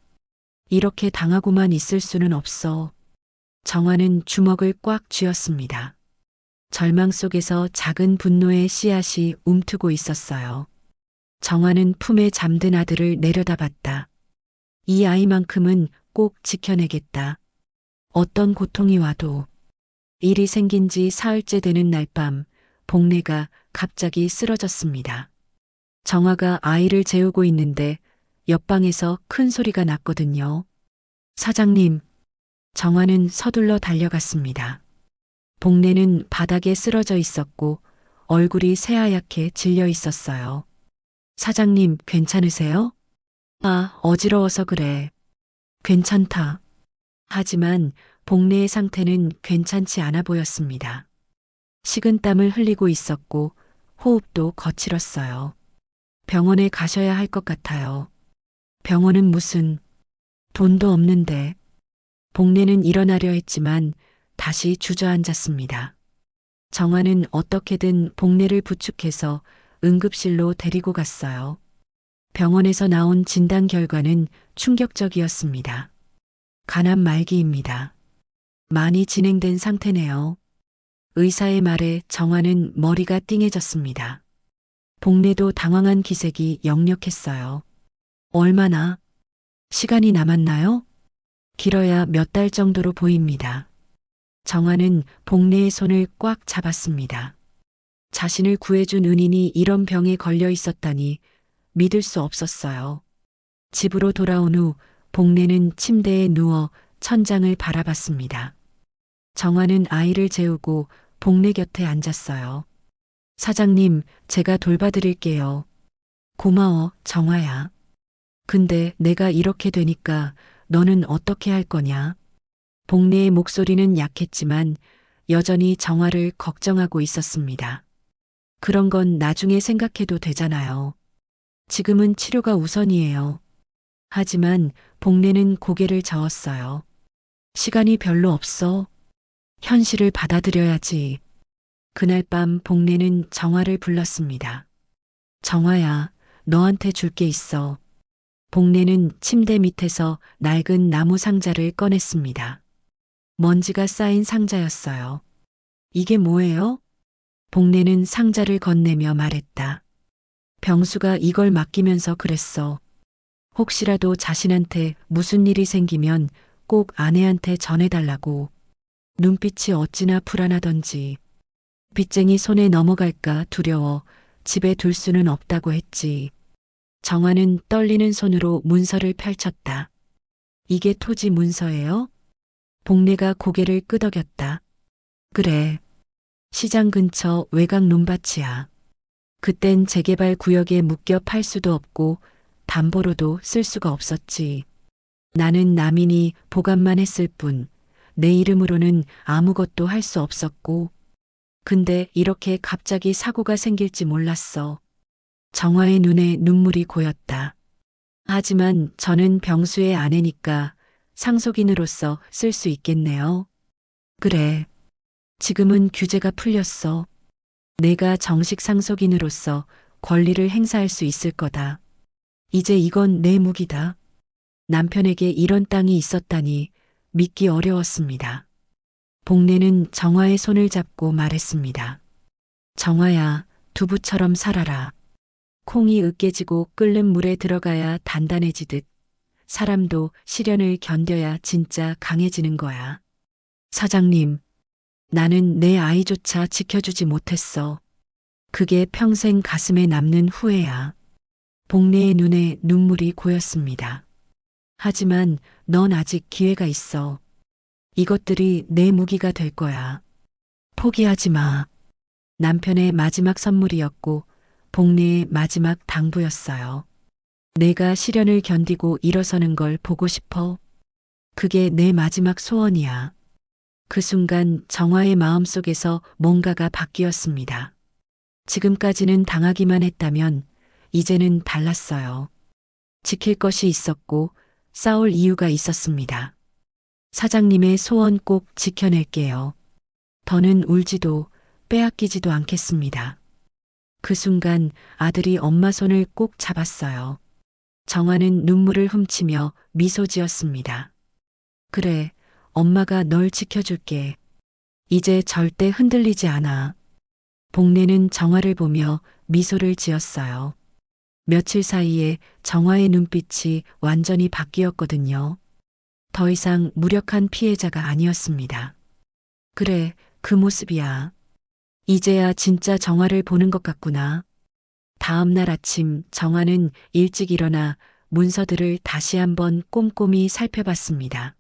이렇게 당하고만 있을 수는 없어. 정화는 주먹을 꽉 쥐었습니다. 절망 속에서 작은 분노의 씨앗이 움트고 있었어요. 정화는 품에 잠든 아들을 내려다봤다. 이 아이만큼은 꼭 지켜내겠다. 어떤 고통이 와도. 일이 생긴 지 사흘째 되는 날 밤, 복례가 갑자기 쓰러졌습니다. 정화가 아이를 재우고 있는데 옆방에서 큰 소리가 났거든요. 사장님. 정화는 서둘러 달려갔습니다. 복례는 바닥에 쓰러져 있었고 얼굴이 새하얗게 질려 있었어요. 사장님, 괜찮으세요? 아, 어지러워서 그래. 괜찮다. 하지만 복례의 상태는 괜찮지 않아 보였습니다. 식은땀을 흘리고 있었고 호흡도 거칠었어요. 병원에 가셔야 할 것 같아요. 병원은 무슨, 돈도 없는데. 복례는 일어나려 했지만 다시 주저앉았습니다. 정화는 어떻게든 복례를 부축해서 응급실로 데리고 갔어요. 병원에서 나온 진단 결과는 충격적이었습니다. 간암 말기입니다. 많이 진행된 상태네요. 의사의 말에 정화는 머리가 띵해졌습니다. 복례도 당황한 기색이 역력했어요. 얼마나 시간이 남았나요? 길어야 몇 달 정도로 보입니다. 정화는 복례의 손을 꽉 잡았습니다. 자신을 구해준 은인이 이런 병에 걸려 있었다니 믿을 수 없었어요. 집으로 돌아온 후 복례는 침대에 누워 천장을 바라봤습니다. 정화는 아이를 재우고 복례 곁에 앉았어요. 사장님, 제가 돌봐드릴게요. 고마워, 정화야. 근데 내가 이렇게 되니까 너는 어떻게 할 거냐? 복례의 목소리는 약했지만 여전히 정화를 걱정하고 있었습니다. 그런 건 나중에 생각해도 되잖아요. 지금은 치료가 우선이에요. 하지만 복례는 고개를 저었어요. 시간이 별로 없어. 현실을 받아들여야지. 그날 밤 복례는 정화를 불렀습니다. 정화야, 너한테 줄 게 있어. 복례는 침대 밑에서 낡은 나무 상자를 꺼냈습니다. 먼지가 쌓인 상자였어요. 이게 뭐예요? 복례는 상자를 건네며 말했다. 병수가 이걸 맡기면서 그랬어. 혹시라도 자신한테 무슨 일이 생기면 꼭 아내한테 전해달라고. 눈빛이 어찌나 불안하던지. 빚쟁이 손에 넘어갈까 두려워 집에 둘 수는 없다고 했지. 정화는 떨리는 손으로 문서를 펼쳤다. 이게 토지 문서예요? 복례가 고개를 끄덕였다. 그래. 시장 근처 외곽 논밭이야. 그땐 재개발 구역에 묶여 팔 수도 없고 담보로도 쓸 수가 없었지. 나는 남인이 보관만 했을 뿐 내 이름으로는 아무것도 할 수 없었고. 근데 이렇게 갑자기 사고가 생길지 몰랐어. 정화의 눈에 눈물이 고였다. 하지만 저는 병수의 아내니까 상속인으로서 쓸 수 있겠네요. 그래. 지금은 규제가 풀렸어. 내가 정식 상속인으로서 권리를 행사할 수 있을 거다. 이제 이건 내 무기다. 남편에게 이런 땅이 있었다니 믿기 어려웠습니다. 복례는 정화의 손을 잡고 말했습니다. 정화야, 두부처럼 살아라. 콩이 으깨지고 끓는 물에 들어가야 단단해지듯 사람도 시련을 견뎌야 진짜 강해지는 거야. 사장님, 나는 내 아이조차 지켜주지 못했어. 그게 평생 가슴에 남는 후회야. 복례의 눈에 눈물이 고였습니다. 하지만 넌 아직 기회가 있어. 이것들이 내 무기가 될 거야. 포기하지 마. 남편의 마지막 선물이었고 복례의 마지막 당부였어요. 내가 시련을 견디고 일어서는 걸 보고 싶어. 그게 내 마지막 소원이야. 그 순간 정화의 마음속에서 뭔가가 바뀌었습니다. 지금까지는 당하기만 했다면 이제는 달랐어요. 지킬 것이 있었고 싸울 이유가 있었습니다. 사장님의 소원 꼭 지켜낼게요. 더는 울지도 빼앗기지도 않겠습니다. 그 순간 아들이 엄마 손을 꼭 잡았어요. 정화는 눈물을 훔치며 미소 지었습니다. 그래, 엄마가 널 지켜줄게. 이제 절대 흔들리지 않아. 복례는 정화를 보며 미소를 지었어요. 며칠 사이에 정화의 눈빛이 완전히 바뀌었거든요. 더 이상 무력한 피해자가 아니었습니다. 그래, 그 모습이야. 이제야 진짜 정화를 보는 것 같구나. 다음 날 아침 정화는 일찍 일어나 문서들을 다시 한번 꼼꼼히 살펴봤습니다.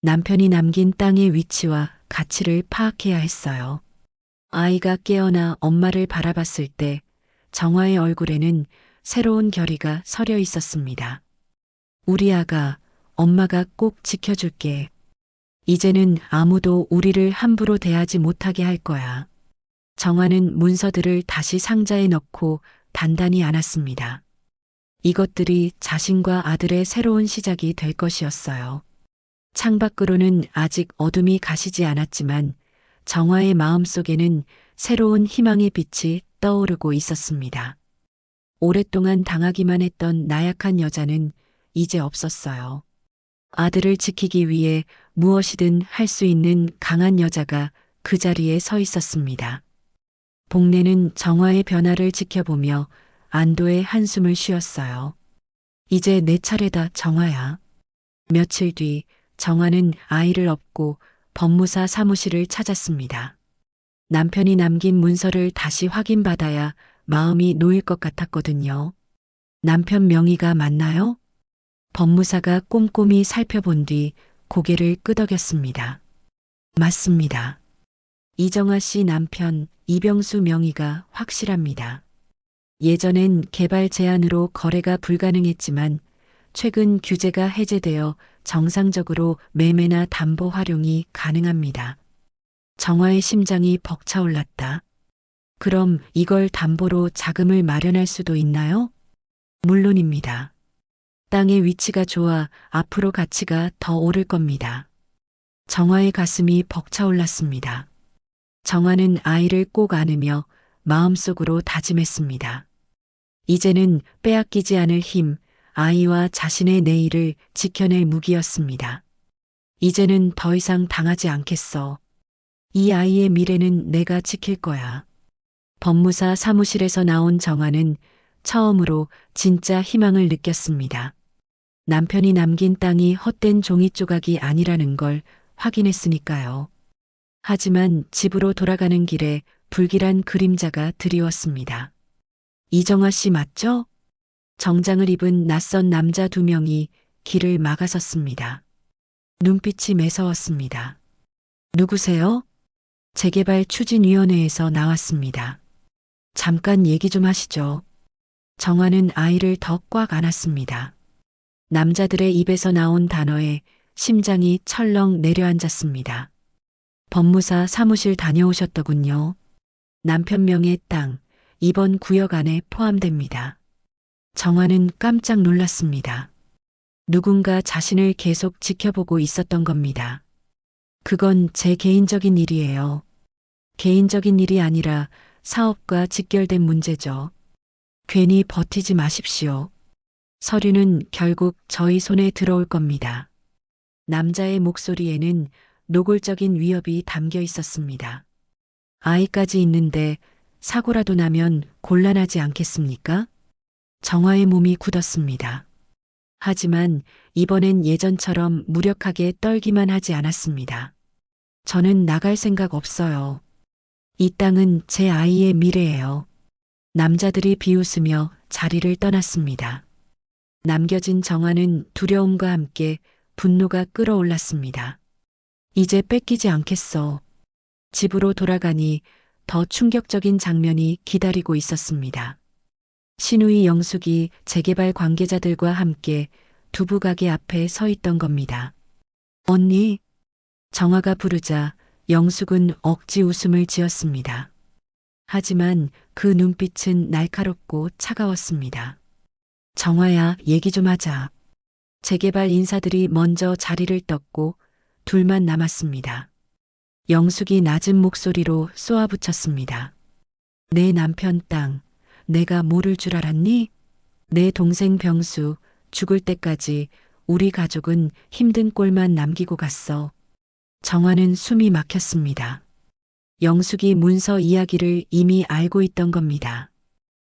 남편이 남긴 땅의 위치와 가치를 파악해야 했어요. 아이가 깨어나 엄마를 바라봤을 때 정화의 얼굴에는 새로운 결의가 서려 있었습니다. 우리 아가, 엄마가 꼭 지켜줄게. 이제는 아무도 우리를 함부로 대하지 못하게 할 거야. 정화는 문서들을 다시 상자에 넣고 단단히 안았습니다. 이것들이 자신과 아들의 새로운 시작이 될 것이었어요. 창밖으로는 아직 어둠이 가시지 않았지만 정화의 마음속에는 새로운 희망의 빛이 떠오르고 있었습니다. 오랫동안 당하기만 했던 나약한 여자는 이제 없었어요. 아들을 지키기 위해 무엇이든 할 수 있는 강한 여자가 그 자리에 서 있었습니다. 복례는 정화의 변화를 지켜보며 안도의 한숨을 쉬었어요. 이제 내 차례다, 정화야. 며칠 뒤 정화는 아이를 업고 법무사 사무실을 찾았습니다. 남편이 남긴 문서를 다시 확인받아야 마음이 놓일 것 같았거든요. 남편 명의가 맞나요? 법무사가 꼼꼼히 살펴본 뒤 고개를 끄덕였습니다. 맞습니다. 이정아 씨 남편 이병수 명의가 확실합니다. 예전엔 개발 제한으로 거래가 불가능했지만 최근 규제가 해제되어 정상적으로 매매나 담보 활용이 가능합니다. 정화의 심장이 벅차올랐다. 그럼 이걸 담보로 자금을 마련할 수도 있나요? 물론입니다. 땅의 위치가 좋아 앞으로 가치가 더 오를 겁니다. 정화의 가슴이 벅차올랐습니다. 정화는 아이를 꼭 안으며 마음속으로 다짐했습니다. 이제는 빼앗기지 않을 힘, 아이와 자신의 내일을 지켜낼 무기였습니다. 이제는 더 이상 당하지 않겠어. 이 아이의 미래는 내가 지킬 거야. 법무사 사무실에서 나온 정화는 처음으로 진짜 희망을 느꼈습니다. 남편이 남긴 땅이 헛된 종이 조각이 아니라는 걸 확인했으니까요. 하지만 집으로 돌아가는 길에 불길한 그림자가 드리웠습니다. 이정아 씨 맞죠? 정장을 입은 낯선 남자 2명이 길을 막아섰습니다. 눈빛이 매서웠습니다. 누구세요? 재개발 추진위원회에서 나왔습니다. 잠깐 얘기 좀 하시죠. 정화는 아이를 더 꽉 안았습니다. 남자들의 입에서 나온 단어에 심장이 철렁 내려앉았습니다. 법무사 사무실 다녀오셨더군요. 남편 명의 땅, 이번 구역 안에 포함됩니다. 정화는 깜짝 놀랐습니다. 누군가 자신을 계속 지켜보고 있었던 겁니다. 그건 제 개인적인 일이에요. 개인적인 일이 아니라 사업과 직결된 문제죠. 괜히 버티지 마십시오. 서류는 결국 저희 손에 들어올 겁니다. 남자의 목소리에는 노골적인 위협이 담겨 있었습니다. 아이까지 있는데 사고라도 나면 곤란하지 않겠습니까? 정화의 몸이 굳었습니다. 하지만 이번엔 예전처럼 무력하게 떨기만 하지 않았습니다. 저는 나갈 생각 없어요. 이 땅은 제 아이의 미래예요. 남자들이 비웃으며 자리를 떠났습니다. 남겨진 정화는 두려움과 함께 분노가 끓어올랐습니다. 이제 뺏기지 않겠어. 집으로 돌아가니 더 충격적인 장면이 기다리고 있었습니다. 신우이 영숙이 재개발 관계자들과 함께 두부가게 앞에 서 있던 겁니다. 언니, 정화가 부르자 영숙은 억지 웃음을 지었습니다. 하지만 그 눈빛은 날카롭고 차가웠습니다. 정화야, 얘기 좀 하자. 재개발 인사들이 먼저 자리를 떴고 둘만 남았습니다. 영숙이 낮은 목소리로 쏘아붙였습니다. 내 남편 땅, 내가 모를 줄 알았니? 내 동생 병수, 죽을 때까지 우리 가족은 힘든 꼴만 남기고 갔어. 정화는 숨이 막혔습니다. 영숙이 문서 이야기를 이미 알고 있던 겁니다.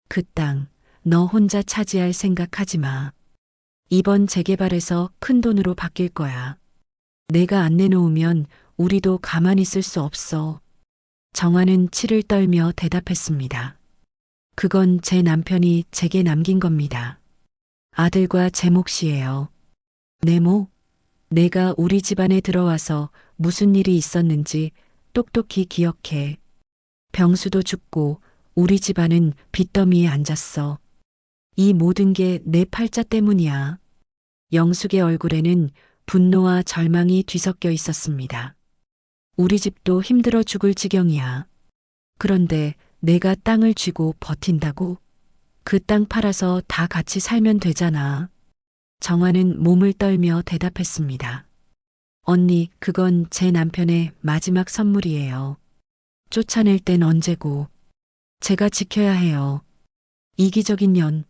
그 땅, 너 혼자 차지할 생각하지 마. 이번 재개발에서 큰 돈으로 바뀔 거야. 내가 안 내놓으면 우리도 가만히 있을 수 없어. 정화는 치를 떨며 대답했습니다. 그건 제 남편이 제게 남긴 겁니다. 아들과 제 몫이에요. 내 몫? 내가 우리 집안에 들어와서 무슨 일이 있었는지 똑똑히 기억해. 병수도 죽고 우리 집안은 빚더미에 앉았어. 이 모든 게 내 팔자 때문이야. 영숙의 얼굴에는 분노와 절망이 뒤섞여 있었습니다. 우리 집도 힘들어 죽을 지경이야. 그런데 내가 땅을 쥐고 버틴다고? 그 땅 팔아서 다 같이 살면 되잖아. 정화는 몸을 떨며 대답했습니다. 언니, 그건 제 남편의 마지막 선물이에요. 쫓아낼 땐 언제고. 제가 지켜야 해요. 이기적인 년.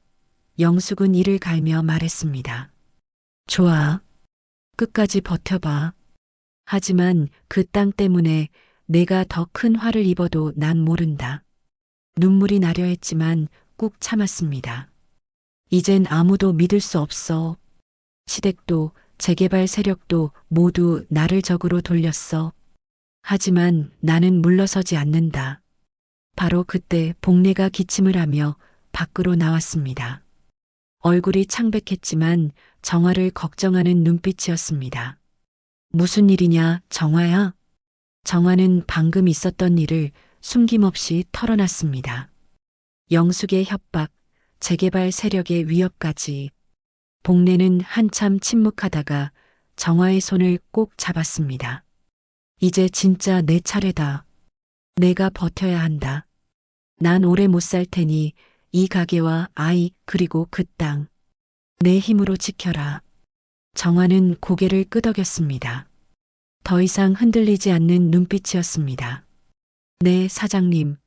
영숙은 이를 갈며 말했습니다. 좋아. 끝까지 버텨봐. 하지만 그 땅 때문에 내가 더 큰 화를 입어도 난 모른다. 눈물이 나려 했지만 꾹 참았습니다. 이젠 아무도 믿을 수 없어. 시댁도 재개발 세력도 모두 나를 적으로 돌렸어. 하지만 나는 물러서지 않는다. 바로 그때 복례가 기침을 하며 밖으로 나왔습니다. 얼굴이 창백했지만 정화를 걱정하는 눈빛이었습니다. 무슨 일이냐, 정화야? 정화는 방금 있었던 일을 숨김없이 털어놨습니다. 영숙의 협박, 재개발 세력의 위협까지. 복례는 한참 침묵하다가 정화의 손을 꼭 잡았습니다. 이제 진짜 내 차례다. 내가 버텨야 한다. 난 오래 못 살 테니 이 가게와 아이 그리고 그 땅. 내 힘으로 지켜라. 정화는 고개를 끄덕였습니다. 더 이상 흔들리지 않는 눈빛이었습니다. 네, 사장님.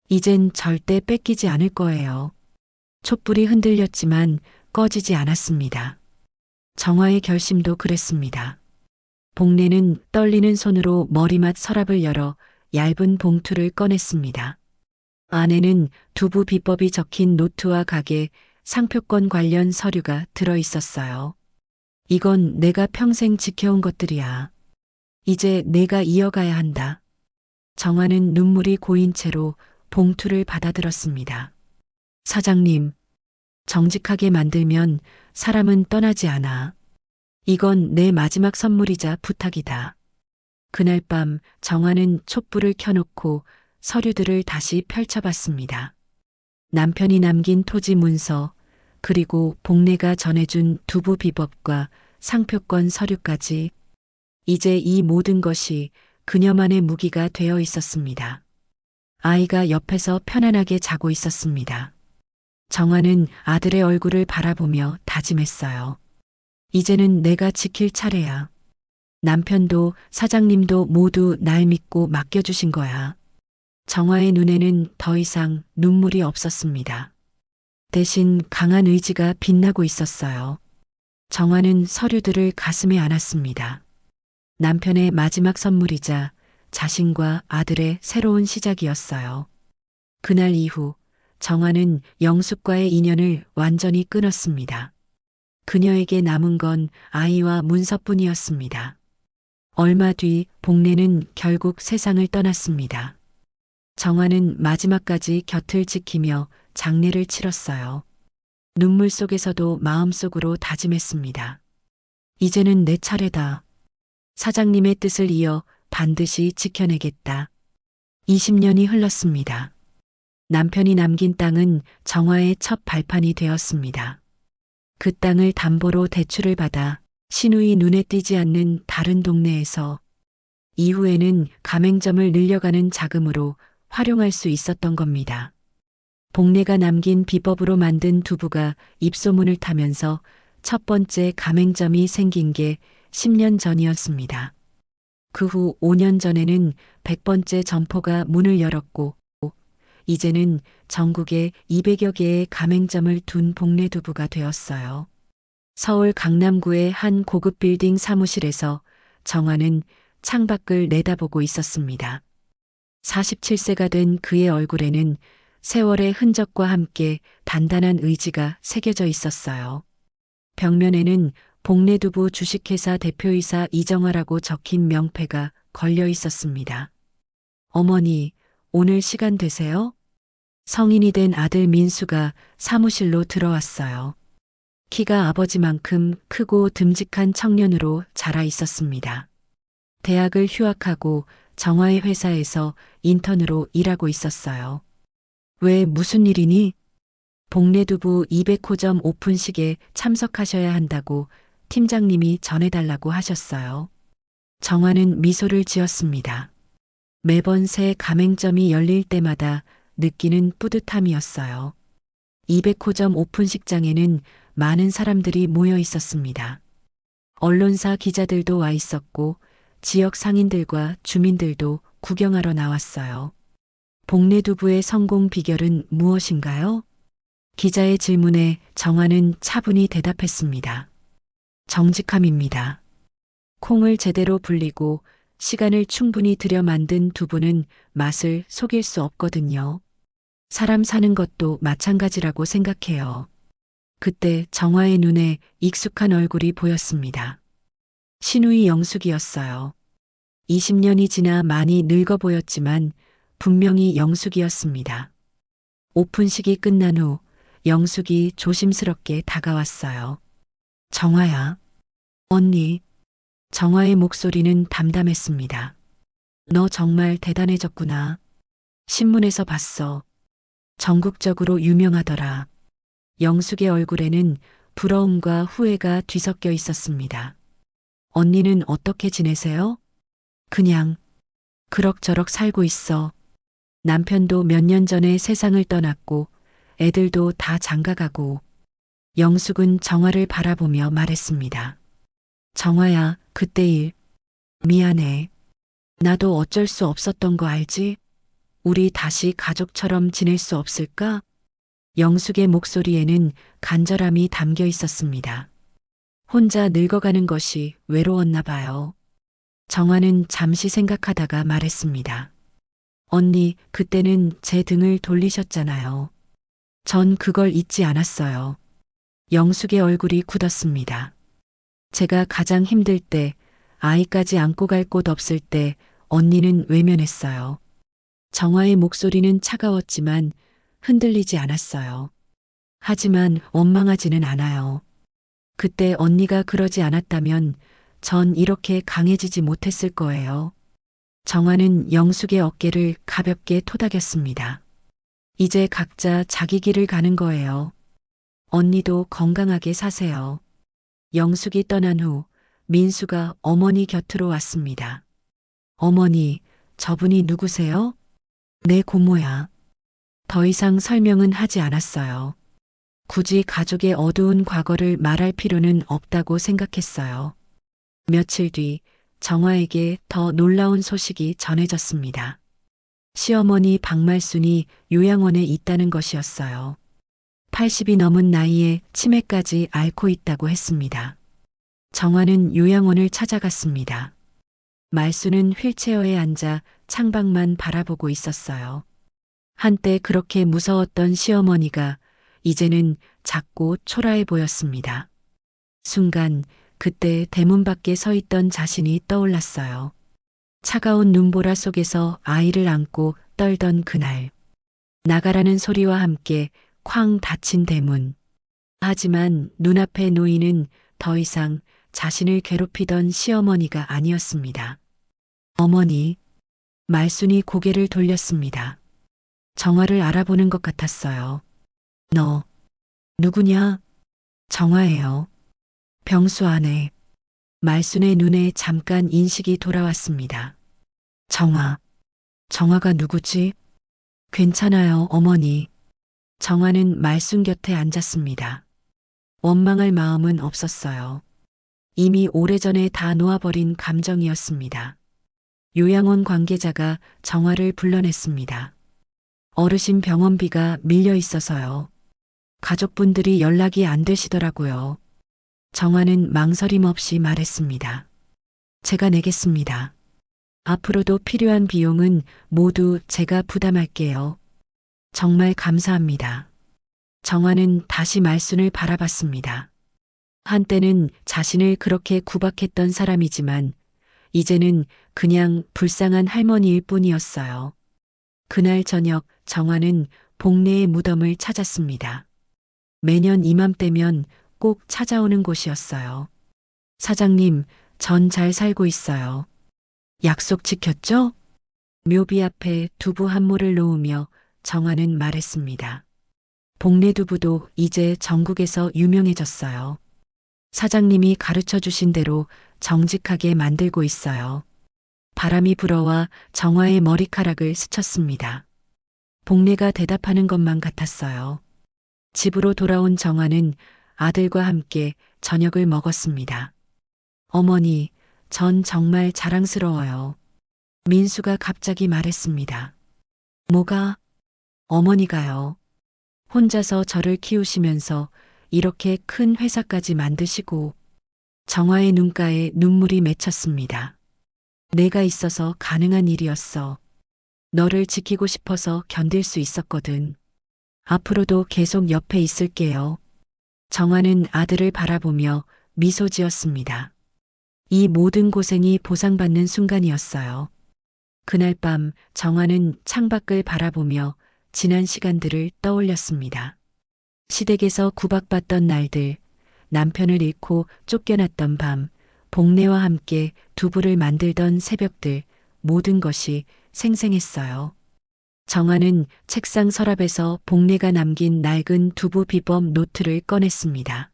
이젠 절대 뺏기지 않을 거예요. 촛불이 흔들렸지만 꺼지지 않았습니다. 정화의 결심도 그랬습니다. 복례는 떨리는 손으로 머리맡 서랍을 열어 얇은 봉투를 꺼냈습니다. 안에는 두부 비법이 적힌 노트와 가게, 상표권 관련 서류가 들어 있었어요. 이건 내가 평생 지켜온 것들이야. 이제 내가 이어가야 한다. 정화는 눈물이 고인 채로 봉투를 받아들었습니다. 사장님, 정직하게 만들면 사람은 떠나지 않아. 이건 내 마지막 선물이자 부탁이다. 그날 밤 정화는 촛불을 켜놓고 서류들을 다시 펼쳐봤습니다. 남편이 남긴 토지 문서, 그리고 복례가 전해준 두부 비법과 상표권 서류까지. 이제 이 모든 것이 그녀만의 무기가 되어 있었습니다. 아이가 옆에서 편안하게 자고 있었습니다. 정화는 아들의 얼굴을 바라보며 다짐했어요. 이제는 내가 지킬 차례야. 남편도 사장님도 모두 날 믿고 맡겨주신 거야. 정화의 눈에는 더 이상 눈물이 없었습니다. 대신 강한 의지가 빛나고 있었어요. 정화는 서류들을 가슴에 안았습니다. 남편의 마지막 선물이자 자신과 아들의 새로운 시작이었어요. 그날 이후 정화는 영숙과의 인연을 완전히 끊었습니다. 그녀에게 남은 건 아이와 문서뿐이었습니다. 얼마 뒤 복례는 결국 세상을 떠났습니다. 정화는 마지막까지 곁을 지키며 장례를 치렀어요. 눈물 속에서도 마음속으로 다짐했습니다. 이제는 내 차례다. 사장님의 뜻을 이어 반드시 지켜내겠다. 20년이 흘렀습니다. 남편이 남긴 땅은 정화의 첫 발판이 되었습니다. 그 땅을 담보로 대출을 받아 시누이 눈에 띄지 않는 다른 동네에서 이후에는 가맹점을 늘려가는 자금으로 활용할 수 있었던 겁니다. 복례가 남긴 비법으로 만든 두부가 입소문을 타면서 첫 번째 가맹점이 생긴 게 10년 전이었습니다. 그 후 5년 전에는 100번째 점포가 문을 열었고 이제는 전국에 200여 개의 가맹점을 둔 복례 두부가 되었어요. 서울 강남구의 한 고급 빌딩 사무실에서 정화는 창밖을 내다보고 있었습니다. 47세가 된 그의 얼굴에는 세월의 흔적과 함께 단단한 의지가 새겨져 있었어요. 벽면에는 복례두부 주식회사 대표이사 이정화라고 적힌 명패가 걸려 있었습니다. 어머니, 오늘 시간 되세요? 성인이 된 아들 민수가 사무실로 들어왔어요. 키가 아버지만큼 크고 듬직한 청년으로 자라 있었습니다. 대학을 휴학하고 정화의 회사에서 인턴으로 일하고 있었어요. 왜 무슨 일이니? 복례두부 200호점 오픈식에 참석하셔야 한다고 팀장님이 전해달라고 하셨어요. 정화는 미소를 지었습니다. 매번 새 가맹점이 열릴 때마다 느끼는 뿌듯함이었어요. 200호점 오픈식장에는 많은 사람들이 모여 있었습니다. 언론사 기자들도 와 있었고 지역 상인들과 주민들도 구경하러 나왔어요. 복례두부의 성공 비결은 무엇인가요? 기자의 질문에 정화는 차분히 대답했습니다. 정직함입니다. 콩을 제대로 불리고 시간을 충분히 들여 만든 두부는 맛을 속일 수 없거든요. 사람 사는 것도 마찬가지라고 생각해요. 그때 정화의 눈에 익숙한 얼굴이 보였습니다. 신우이 영숙이었어요. 20년이 지나 많이 늙어 보였지만 분명히 영숙이었습니다. 오픈식이 끝난 후 영숙이 조심스럽게 다가왔어요. 정화야. 언니. 정화의 목소리는 담담했습니다. 너 정말 대단해졌구나. 신문에서 봤어. 전국적으로 유명하더라. 영숙의 얼굴에는 부러움과 후회가 뒤섞여 있었습니다. 언니는 어떻게 지내세요? 그냥 그럭저럭 살고 있어. 남편도 몇 년 전에 세상을 떠났고 애들도 다 장가가고. 영숙은 정화를 바라보며 말했습니다. 정화야, 그때 일. 미안해. 나도 어쩔 수 없었던 거 알지? 우리 다시 가족처럼 지낼 수 없을까? 영숙의 목소리에는 간절함이 담겨 있었습니다. 혼자 늙어가는 것이 외로웠나 봐요. 정화는 잠시 생각하다가 말했습니다. 언니, 그때는 제 등을 돌리셨잖아요. 전 그걸 잊지 않았어요. 영숙의 얼굴이 굳었습니다. 제가 가장 힘들 때, 아이까지 안고 갈 곳 없을 때 언니는 외면했어요. 정화의 목소리는 차가웠지만 흔들리지 않았어요. 하지만 원망하지는 않아요. 그때 언니가 그러지 않았다면 전 이렇게 강해지지 못했을 거예요. 정화는 영숙의 어깨를 가볍게 토닥였습니다. 이제 각자 자기 길을 가는 거예요. 언니도 건강하게 사세요. 영숙이 떠난 후 민수가 어머니 곁으로 왔습니다. 어머니, 저분이 누구세요? 내 고모야. 더 이상 설명은 하지 않았어요. 굳이 가족의 어두운 과거를 말할 필요는 없다고 생각했어요. 며칠 뒤 정화에게 더 놀라운 소식이 전해졌습니다. 시어머니 박말순이 요양원에 있다는 것이었어요. 80이 넘은 나이에 치매까지 앓고 있다고 했습니다. 정화는 요양원을 찾아갔습니다. 말순은 휠체어에 앉아 창밖만 바라보고 있었어요. 한때 그렇게 무서웠던 시어머니가 이제는 작고 초라해 보였습니다. 순간 그때 대문 밖에 서 있던 자신이 떠올랐어요. 차가운 눈보라 속에서 아이를 안고 떨던 그날. 나가라는 소리와 함께 쾅 닫힌 대문. 하지만 눈앞에 놓이는 더 이상 자신을 괴롭히던 시어머니가 아니었습니다. 어머니. 말순이 고개를 돌렸습니다. 정화를 알아보는 것 같았어요. 너, 누구냐? 정화예요. 병수 안에. 말순의 눈에 잠깐 인식이 돌아왔습니다. 정화. 정화가 누구지? 괜찮아요, 어머니. 정화는 말순 곁에 앉았습니다. 원망할 마음은 없었어요. 이미 오래전에 다 놓아버린 감정이었습니다. 요양원 관계자가 정화를 불러냈습니다. 어르신 병원비가 밀려 있어서요. 가족분들이 연락이 안 되시더라고요. 정화는 망설임 없이 말했습니다. 제가 내겠습니다. 앞으로도 필요한 비용은 모두 제가 부담할게요. 정말 감사합니다. 정화는 다시 말순을 바라봤습니다. 한때는 자신을 그렇게 구박했던 사람이지만 이제는 그냥 불쌍한 할머니일 뿐이었어요. 그날 저녁 정화는 복례의 무덤을 찾았습니다. 매년 이맘때면 꼭 찾아오는 곳이었어요. 사장님, 전 잘 살고 있어요. 약속 지켰죠? 묘비 앞에 두부 한 모를 놓으며 정화는 말했습니다. 복례 두부도 이제 전국에서 유명해졌어요. 사장님이 가르쳐 주신 대로 정직하게 만들고 있어요. 바람이 불어와 정화의 머리카락을 스쳤습니다. 복례가 대답하는 것만 같았어요. 집으로 돌아온 정화는 아들과 함께 저녁을 먹었습니다. 어머니, 전 정말 자랑스러워요. 민수가 갑자기 말했습니다. 뭐가? 어머니가요. 혼자서 저를 키우시면서 이렇게 큰 회사까지 만드시고. 정화의 눈가에 눈물이 맺혔습니다. 내가 있어서 가능한 일이었어. 너를 지키고 싶어서 견딜 수 있었거든. 앞으로도 계속 옆에 있을게요. 정화는 아들을 바라보며 미소 지었습니다. 이 모든 고생이 보상받는 순간이었어요. 그날 밤 정화는 창밖을 바라보며 지난 시간들을 떠올렸습니다. 시댁에서 구박받던 날들, 남편을 잃고 쫓겨났던 밤, 복례와 함께 두부를 만들던 새벽들, 모든 것이 생생했어요. 정화는 책상 서랍에서 복례가 남긴 낡은 두부 비법 노트를 꺼냈습니다.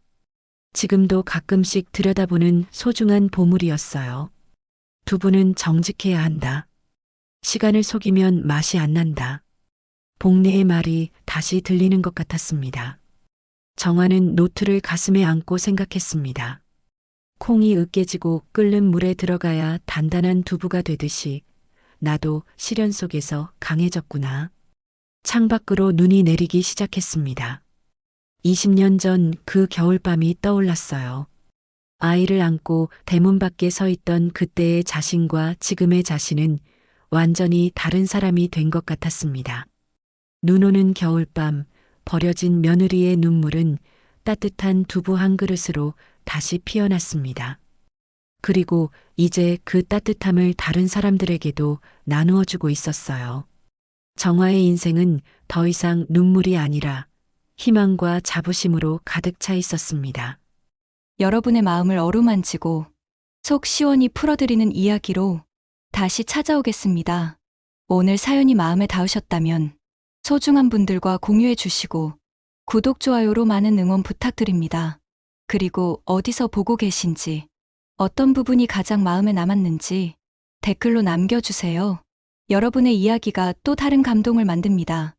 지금도 가끔씩 들여다보는 소중한 보물이었어요. 두부는 정직해야 한다. 시간을 속이면 맛이 안 난다. 복례의 말이 다시 들리는 것 같았습니다. 정화는 노트를 가슴에 안고 생각했습니다. 콩이 으깨지고 끓는 물에 들어가야 단단한 두부가 되듯이 나도 시련 속에서 강해졌구나. 창밖으로 눈이 내리기 시작했습니다. 20년 전 그 겨울밤이 떠올랐어요. 아이를 안고 대문 밖에 서 있던 그때의 자신과 지금의 자신은 완전히 다른 사람이 된 것 같았습니다. 눈 오는 겨울밤, 버려진 며느리의 눈물은 따뜻한 두부 한 그릇으로 다시 피어났습니다. 그리고 이제 그 따뜻함을 다른 사람들에게도 나누어 주고 있었어요. 정화의 인생은 더 이상 눈물이 아니라 희망과 자부심으로 가득 차 있었습니다. 여러분의 마음을 어루만지고 속 시원히 풀어드리는 이야기로 다시 찾아오겠습니다. 오늘 사연이 마음에 닿으셨다면 소중한 분들과 공유해 주시고 구독, 좋아요로 많은 응원 부탁드립니다. 그리고 어디서 보고 계신지, 어떤 부분이 가장 마음에 남았는지 댓글로 남겨주세요. 여러분의 이야기가 또 다른 감동을 만듭니다.